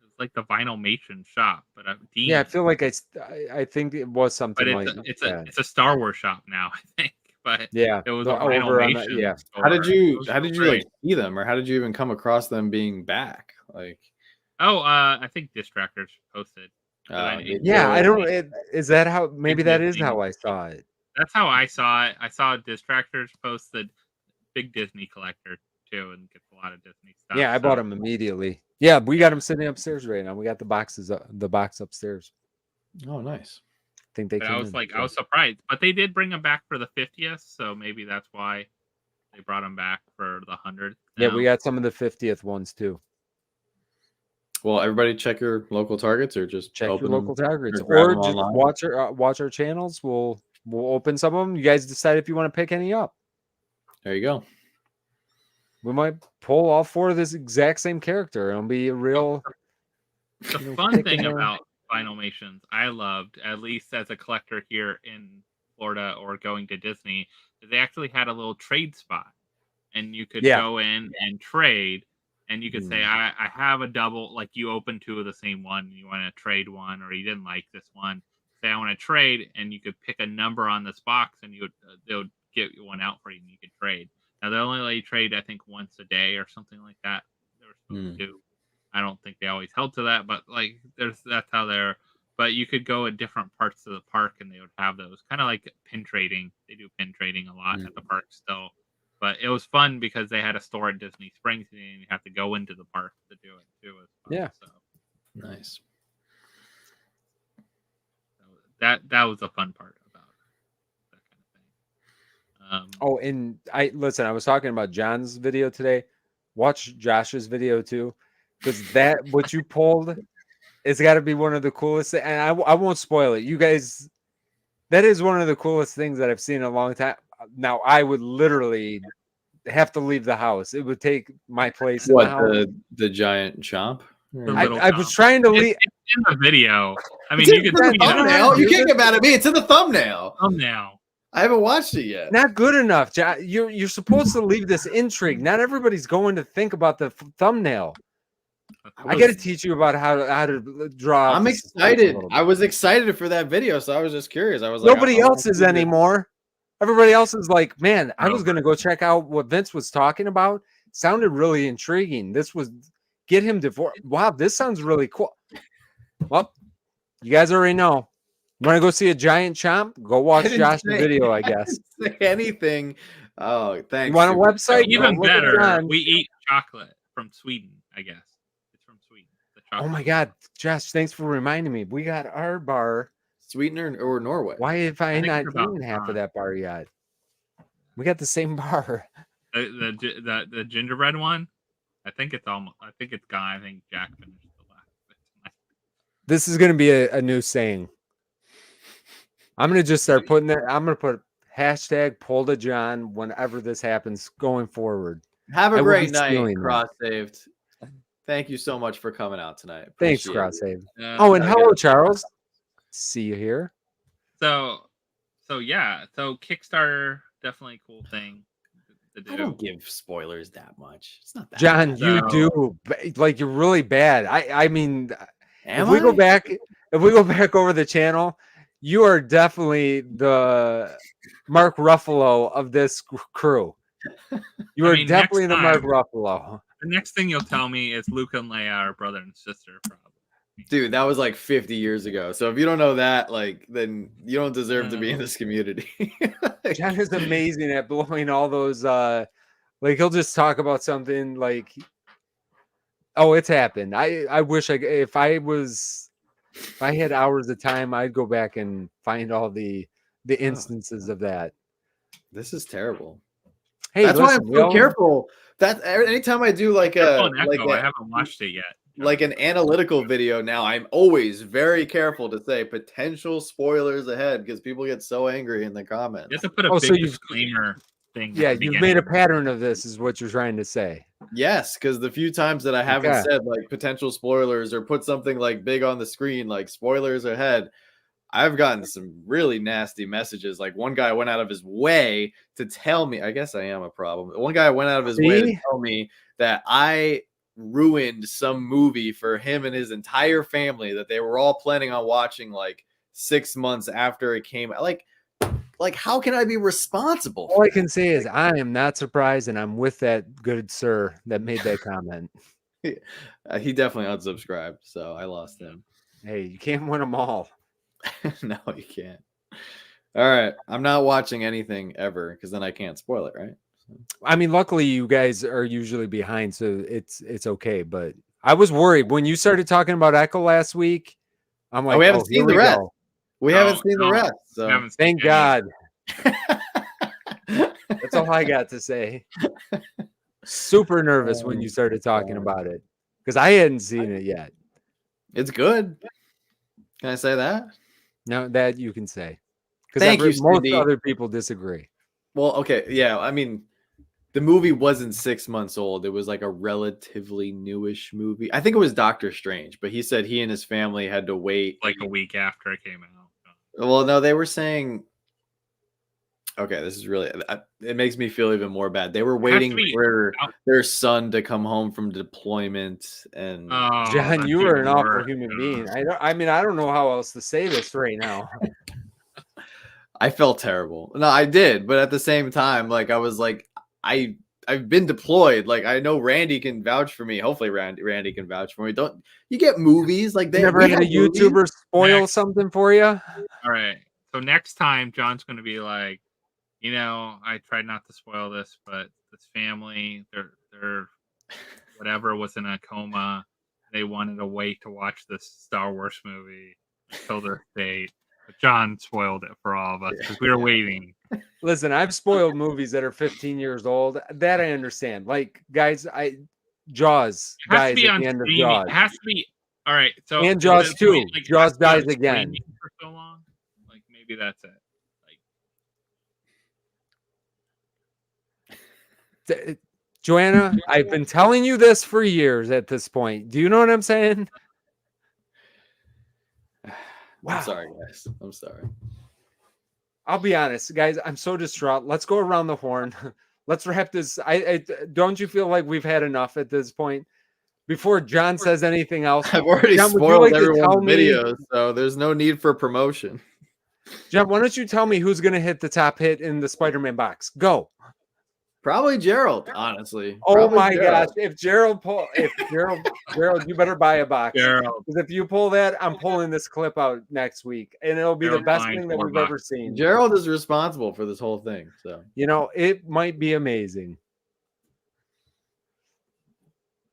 It was like the Vinylmation shop, but Yeah, I feel like I think it was something but like that. it's a Star Wars shop now, I think. But Yeah, it was the- a over on Vinylmation. the- yeah. store. How did you It was like great. see them, or how did you even come across them being back? Like Oh, I think Distractors posted. Yeah, I don't. Is that how? Maybe that is Disney. how I saw it. That's how I saw it. I saw Distractors post the big Disney collector too, and gets a lot of Disney stuff. Yeah, I bought them immediately. Yeah, we got them sitting upstairs right now. We got the box upstairs. Oh, nice. I think they. But came I was in, like, so. I was surprised, but they did bring them back for the 50th, so maybe that's why they brought them back for the 100th. Yeah, we got some of the 50th ones too. Well, everybody check your local Targets, or just Check open your local them, targets, grab or them just online. watch our channels. We'll open some of them. You guys decide if you want to pick any up. There you go. We might pull all 4 of this exact same character. It'll be a real. The fun thing about Vinylmations, I loved, at least as a collector here in Florida or going to Disney, is they actually had a little trade spot, and you could go in and trade, and you could say, I have a double, like you open 2 of the same one, and you want to trade one, or you didn't like this one. Say I want to trade, and you could pick a number on this box, and they would get one out for you, and you could trade. Now they only let you trade, I think, once a day or something like that. They were supposed to do. I don't think they always held to that, but like that's how they're. But you could go at different parts of the park, and they would have those kind of like pin trading. They do pin trading a lot at the park still, but it was fun because they had a store at Disney Springs, and you have to go into the park to do it too. Yeah, so Nice. That was a fun part about that kind of thing. Oh, and I was talking about John's video today. Watch Josh's video too, because what you pulled It's got to be one of the coolest, and I won't spoil it. You guys, that is one of the coolest things that I've seen in a long time. Now, I would literally have to leave the house. It would take my place in the house. The giant chomp? The I little was chomp. trying to leave. It's in the video. I mean, It's you in can the see it on thumbnail. the You can't get mad at me. It's in the thumbnail. thumbnail. I haven't watched it yet. Not good enough. You're supposed to leave this intrigue. Not everybody's going to think about the thumbnail. I got to teach you about how to draw. I'm the suspense a excited. little bit. I was excited for that video, so I was just curious. I was like, Nobody I else wanna is see this. anymore. Everybody else is like, man, I was No. going to go check out what Vince was talking about. Sounded really intriguing. This was get him divorced. Wow, this sounds really cool. Well, you guys already know. Want to go see a giant chomp? Go watch didn't Josh's say- video, I I guess. didn't say anything. Oh, thanks. You want a Super website? Joe. Even Look at better, John. we eat chocolate from Sweden, I guess. It's from Sweden. The Oh chocolate. my God, Josh, thanks for reminding me. We got our bar. Sweetener or Norway? Why have I think not it's about eaten half of time. that bar yet? We got the same bar. The gingerbread one? I think it's almost. I think it's gone. I think Jack finished the last bit tonight. This is going to be a new saying. I'm going to just start putting that. I'm going to put hashtag pull to John whenever this happens going forward. Have I a will great be night, stealing that. Cross Saved. Thank you so much for coming out tonight. Thanks, Appreciate Cross it. Save. Uh, Oh, and gotta hello, get- Charles. See you here. so yeah. So Kickstarter definitely a cool thing to do. I don't give spoilers that much. It's not that. John, bad. you So- do like you're really bad. I mean, Am if we go I? back, over the channel, you are definitely the Mark Ruffalo of this crew. You I are mean, definitely next the Mark time- Ruffalo. The next thing you'll tell me is Luke and Leia are brother and sister. Probably. Dude, that was like 50 years ago. So if you don't know that, like, then you don't deserve to be in No. this community. John is amazing at blowing all those. Like he'll just talk about something like, "Oh, it's happened." I wish if I had hours of time, I'd go back and find all the instances of that. This is terrible. Hey, That's why listen, I'm we so all- careful. That anytime I do like Careful a and Echo, like I a, haven't watched it yet. like an analytical video now, I'm always very careful to say potential spoilers ahead because people get so angry in the comments. You have to put a Oh, so big you've- disclaimer thing. at Yeah, the you've beginning. made a pattern of this, is what you're trying to say. Yes, because the few times that I haven't Okay. said like potential spoilers or put something like big on the screen, like spoilers ahead, I've gotten some really nasty messages. Like one guy went out of his way to tell me, I guess I am a problem. One guy went out of his way to See? tell me that I ruined some movie for him and his entire family that they were all planning on watching like 6 months after it came out. Like how can I be responsible? All I can say is I am not surprised, and I'm with that good sir that made that comment. He definitely unsubscribed, so I lost him. Hey, you can't win them all. No, you can't. All right, I'm not watching anything ever because then I can't spoil it, right? I mean, luckily you guys are usually behind, so it's okay. But I was worried when you started talking about Echo last week. I'm like, we haven't here seen the we rest. go. We No, haven't seen the no. rest, I so haven't seen Thank any of God. That's all I got to say. Super nervous when you started talking God. about it because I hadn't seen it yet. it's good. Can I say that? Now that you can say, because Thank you, most Cindy. other people disagree. Well, okay, yeah. I mean, the movie wasn't 6 months old. It was like a relatively newish movie. I think it was Doctor Strange, but he said he and his family had to wait. like a week after it came out. Well, no, they were saying. Okay, this is really. It makes me feel even more bad. They were waiting be for out. their son to come home from deployment, and Oh, John, that's you are an even awful worse. human being. I mean, I don't know how else to say this right now. I felt terrible. No, I did, but at the same time, like I was like, I've been deployed. Like I know Randy can vouch for me. Hopefully, Randy can vouch for me. Don't you get movies like You they never we had a have movies? YouTuber spoil Next. something for you? All right. So next time, John's going to be like, you know, I tried not to spoil this, but this family, they're whatever was in a coma. They wanted to wait to watch this Star Wars movie until their date. But John spoiled it for all of us because we were waiting. Listen, I've spoiled movies that are 15 years old. That I understand. Like, guys, Jaws It has dies to be at on the end of streaming. Jaws. It has to be All right. So And Jaws 2. Like, Jaws dies been again. screaming for so long. Like maybe that's it. Joanna, I've been telling you this for years at this point. Do you know what I'm saying? Wow. I'm sorry, guys. I'm sorry. I'll be honest, guys. I'm so distraught. Let's go around the horn. Let's wrap this. I don't you feel like we've had enough at this point? Before John says anything else, I've already John, spoiled everyone's videos, so there's no need for promotion. John, why don't you tell me who's going to hit the top hit in the Spider-Man box? Go. Probably Gerald, honestly. Oh Probably my Gerald. gosh! If Gerald, you better buy a box. Gerald. Because if you pull that, I'm pulling this clip out next week, and it'll be the best thing that we've ever seen. Gerald is responsible for this whole thing, so it might be amazing.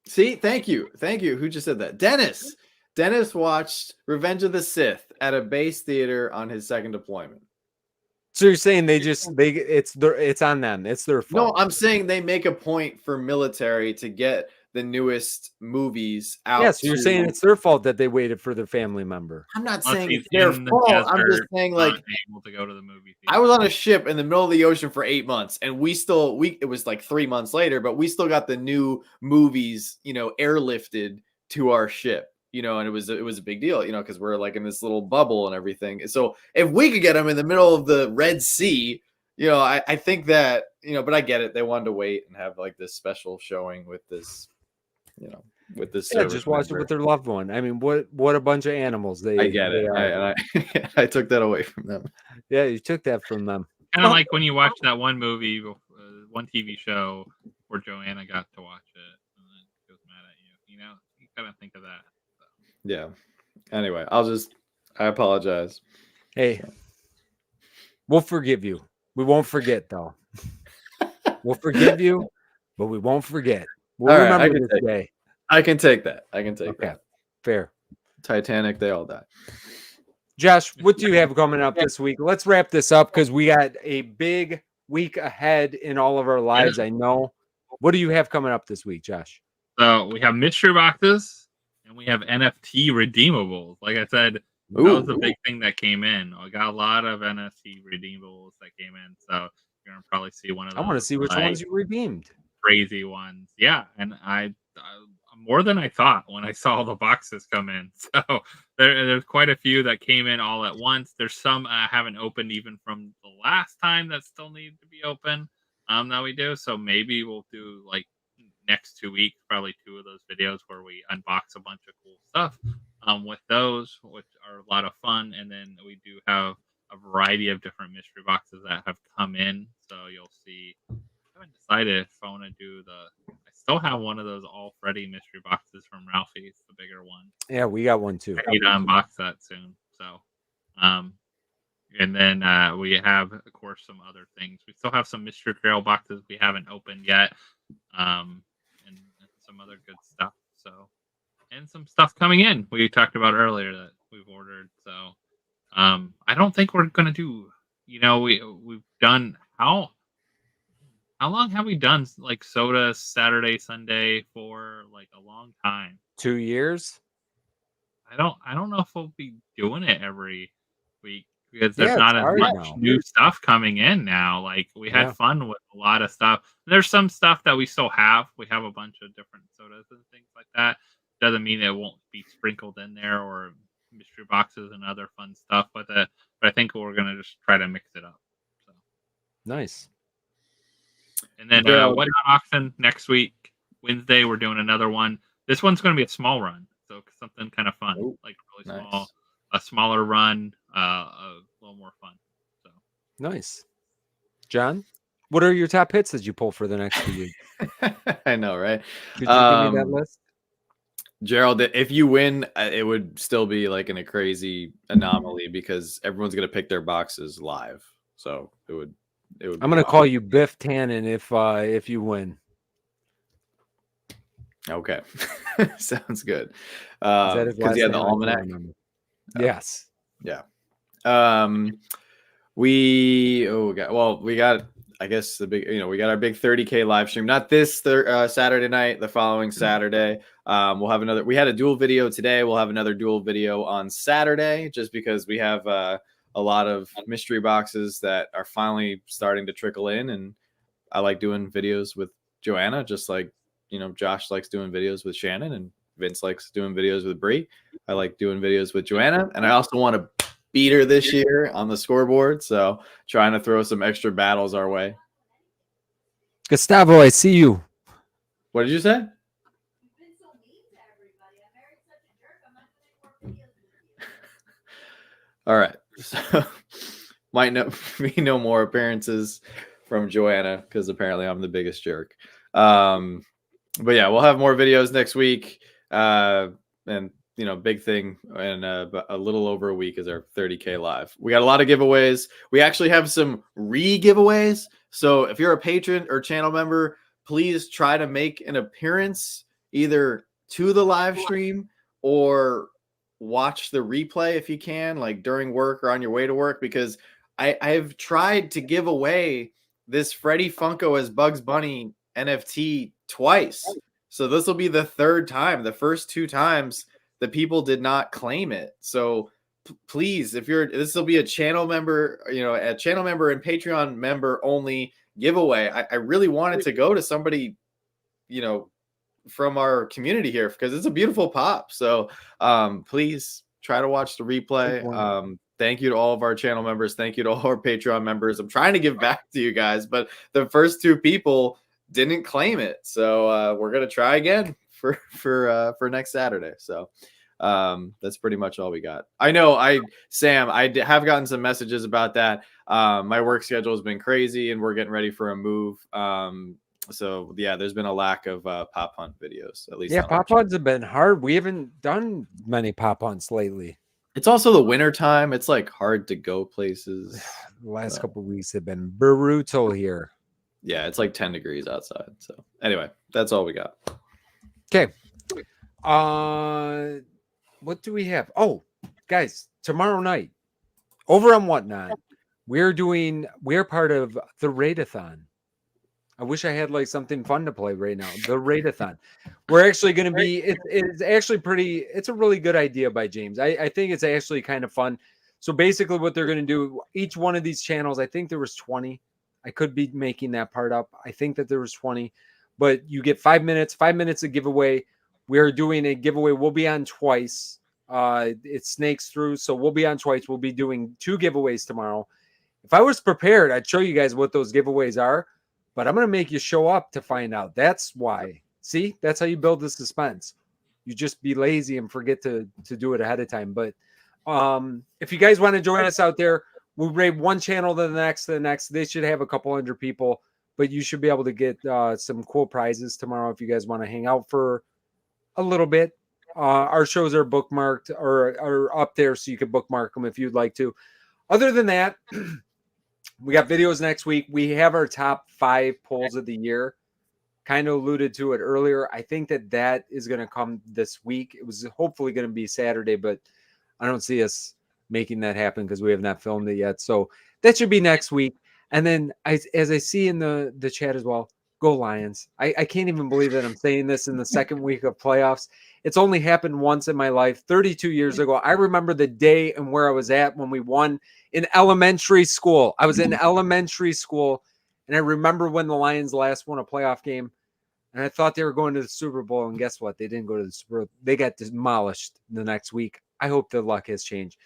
See, thank you. Who just said that? Dennis. Dennis watched Revenge of the Sith at a base theater on his second deployment. So you're saying it's on them. It's their fault. No, I'm saying they make a point for military to get the newest movies out. Yeah, so you're saying it's their fault that they waited for their family member. I'm not saying it's their fault. I'm just saying, like, able to go to the movie theater. I was on a ship in the middle of the ocean for 8 months, and it was like 3 months later, but we still got the new movies, airlifted to our ship. And it was a big deal, because we're like in this little bubble and everything. So if we could get them in the middle of the Red Sea, I think that, but I get it. They wanted to wait and have like this special showing with this, with this. Yeah, just watch it with their loved one. I mean, what a bunch of animals I get it. I took that away from them. Yeah, you took that from them. Kind of like when you watch that one movie, one TV show where Joanna got to watch it and then she was mad at you. You kind of think of that. Yeah. Anyway, I apologize. Hey, we'll forgive you. We won't forget, though. We'll forgive you, but we won't forget. We'll remember this day. I can take that. Okay. Fair. Titanic, they all die. Josh, what do you have coming up this week? Let's wrap this up because we got a big week ahead in all of our lives. I know. What do you have coming up this week, Josh? So we have mystery boxes. And we have NFT redeemables. Like I said, that was the big thing that came in. I got a lot of NFT redeemables that came in. So you're going to probably see one of those. I want to see which ones you redeemed. Crazy ones. Yeah. And I more than I thought when I saw the boxes come in. So there's quite a few that came in all at once. There's some I haven't opened even from the last time that still need to be open that we do. So maybe we'll do like next 2 weeks, probably 2 of those videos where we unbox a bunch of cool stuff with those, which are a lot of fun. And then we do have a variety of different mystery boxes that have come in. So you'll see. I haven't decided if I want to do I still have one of those all Freddy mystery boxes from Ralphie's, the bigger one. Yeah, we got one too. I need to unbox that soon. So, and then we have, of course, some other things. We still have some mystery trail boxes we haven't opened yet. And some other good stuff. So, and some stuff coming in we talked about earlier that we've ordered. So, I don't think we're gonna do. We've done how long have we done like soda Saturday Sunday for like a long time? 2 years. I don't know if we'll be doing it every week because there's not as much new stuff coming in now. Like we had fun with a lot of stuff. There's some stuff that we still have. We have a bunch of different sodas and things like that. Doesn't mean it won't be sprinkled in there or mystery boxes and other fun stuff with it. But I think we're gonna just try to mix it up. So nice. And then what auction next week, Wednesday, we're doing another one. This one's gonna be a small run, so something kind of fun, like really small, a smaller run. A little more fun. So nice. John, what are your top hits that you pull for the next 2 weeks? I know, right? Could you give me that list? Gerald, if you win, it would still be like in a crazy anomaly because everyone's gonna pick their boxes live. So it would. I'm gonna call you Biff Tannen if you win. Okay, sounds good. Because he had the almanac. Yes. Yeah. We got I guess the big, we got our big 30K live stream, not this Saturday night, the following Saturday. We'll have we had a dual video today. We'll have another dual video on Saturday, just because we have a lot of mystery boxes that are finally starting to trickle in. And I like doing videos with Joanna, just like, Josh likes doing videos with Shannon, and Vince likes doing videos with Bree. I like doing videos with Joanna, and I also want to beat her this year on the scoreboard. So trying to throw some extra battles our way. Gustavo, I see you. What did you say? You've been so mean to everybody. I'm very such a jerk. I'm not going to make more videos with you. All right. So might be no more appearances from Joanna, because apparently I'm the biggest jerk. But yeah, we'll have more videos next week. And big thing in a little over a week is our 30K live. We got a lot of giveaways. We actually have some re-giveaways. So if you're a patron or channel member, please try to make an appearance either to the live stream or watch the replay if you can, like during work or on your way to work, because I've tried to give away this Freddy Funko as Bugs Bunny NFT twice. So this will be the third time. The first 2 times the people did not claim it. So please, this will be a channel member, a channel member and Patreon member only giveaway. I really wanted to go to somebody, from our community here, because it's a beautiful pop. So please try to watch the replay. Thank you to all of our channel members. Thank you to all our Patreon members. I'm trying to give back to you guys, but the first 2 people didn't claim it. So we're going to try again for next Saturday. So that's pretty much all we got. I know Sam, I have gotten some messages about that. My work schedule has been crazy and we're getting ready for a move. So yeah, there's been a lack of pop hunt videos, at least. Yeah, pop hunts have been hard. We haven't done many pop hunts lately. It's also the winter time. It's like hard to go places. The last couple of weeks have been brutal here. Yeah, it's like 10 degrees outside. So anyway, that's all we got. Okay. What do we have? Oh, guys, tomorrow night over on Whatnot, we're part of the Raidathon. I wish I had like something fun to play right now. The Raidathon. We're actually going to be, it's actually it's a really good idea by James. I think it's actually kind of fun. So basically what they're going to do, each one of these channels, I think there was 20. I could be making that part up. I think that there was 20, but you get 5 minutes of giveaway. We're doing a giveaway. We'll be on twice. It snakes through. So we'll be on twice. We'll be doing 2 giveaways tomorrow. If I was prepared, I'd show you guys what those giveaways are, but I'm going to make you show up to find out. That's why. See, that's how you build the suspense. You just be lazy and forget to do it ahead of time. But if you guys want to join us out there, we'll raid one channel to the next. They should have a couple hundred people, but you should be able to get some cool prizes tomorrow if you guys want to hang out for a little bit. Our shows are bookmarked or are up there, so you can bookmark them if you'd like to. Other than that, we got videos next week. We have our top 5 polls of the year. Kind of alluded to it earlier. I think that is going to come this week. It was hopefully going to be Saturday, but I don't see us making that happen because we have not filmed it yet. So that should be next week. And then as I see in the chat as well, go Lions. I can't even believe that I'm saying this in the second week of playoffs. It's only happened once in my life, 32 years ago. I remember the day and where I was at when we won in elementary school. I was in elementary school, and I remember when the Lions last won a playoff game, and I thought they were going to the Super Bowl, and guess what? They didn't go to the Super Bowl. They got demolished the next week. I hope the luck has changed.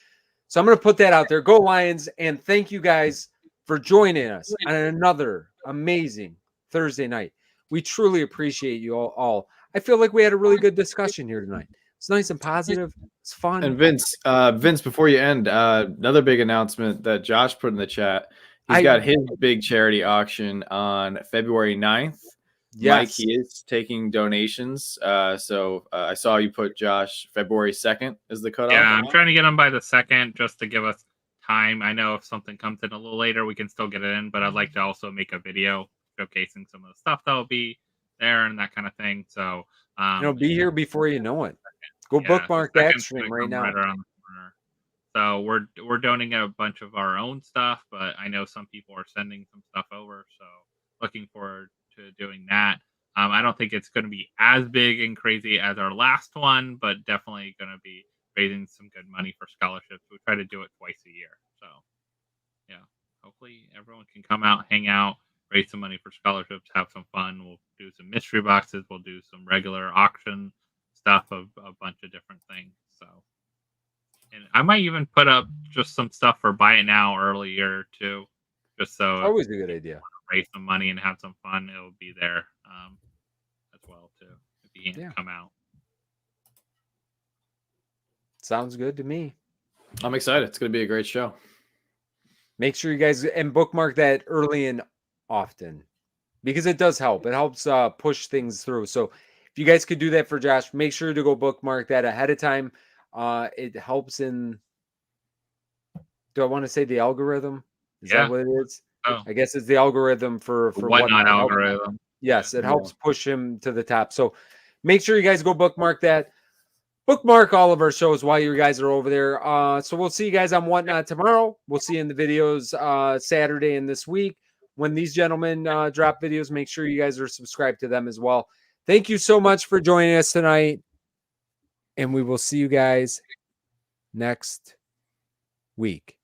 So I'm going to put that out there. Go Lions, and thank you guys for joining us on another amazing Thursday night. We truly appreciate you all. I feel like we had a really good discussion here tonight. It's nice and positive. It's fun. And Vince, before you end, another big announcement that Josh put in the chat. He's got his big charity auction on February 9th. Yes. Mike, he is taking donations. So I saw you put, Josh, February 2nd is the cutoff. Yeah, I'm trying to get them by the 2nd just to give us time. I know if something comes in a little later, we can still get it in, but I'd like to also make a video showcasing some of the stuff that will be there and that kind of thing. So be here before you know it. Go bookmark that stream right now. Right around the corner. So we're donating a bunch of our own stuff, but I know some people are sending some stuff over. So looking forward to doing that. I don't think it's going to be as big and crazy as our last one, but definitely going to be raising some good money for scholarships. We try to do it twice a year. So yeah, hopefully everyone can come out, hang out, raise some money for scholarships, have some fun. We'll do some mystery boxes. We'll do some regular auction stuff of a bunch of different things. So. And I might even put up just some stuff for buy it now earlier too, just so Always a good idea. Raise some money and have some fun. It'll be there as well too if you can't come out. Sounds good to me. I'm excited. It's going to be a great show. Make sure you guys and bookmark that early and often because it does help. It helps push things through. So if you guys could do that for Josh, make sure to go bookmark that ahead of time. It helps in, do I want to say the algorithm? Is that what it is? Oh. I guess it's the algorithm for Whatnot algorithm. Yes, it helps push him to the top. So make sure you guys go bookmark that. Bookmark all of our shows while you guys are over there. So we'll see you guys on Whatnot tomorrow. We'll see you in the videos Saturday and this week. When these gentlemen drop videos, make sure you guys are subscribed to them as well. Thank you so much for joining us tonight. And we will see you guys next week.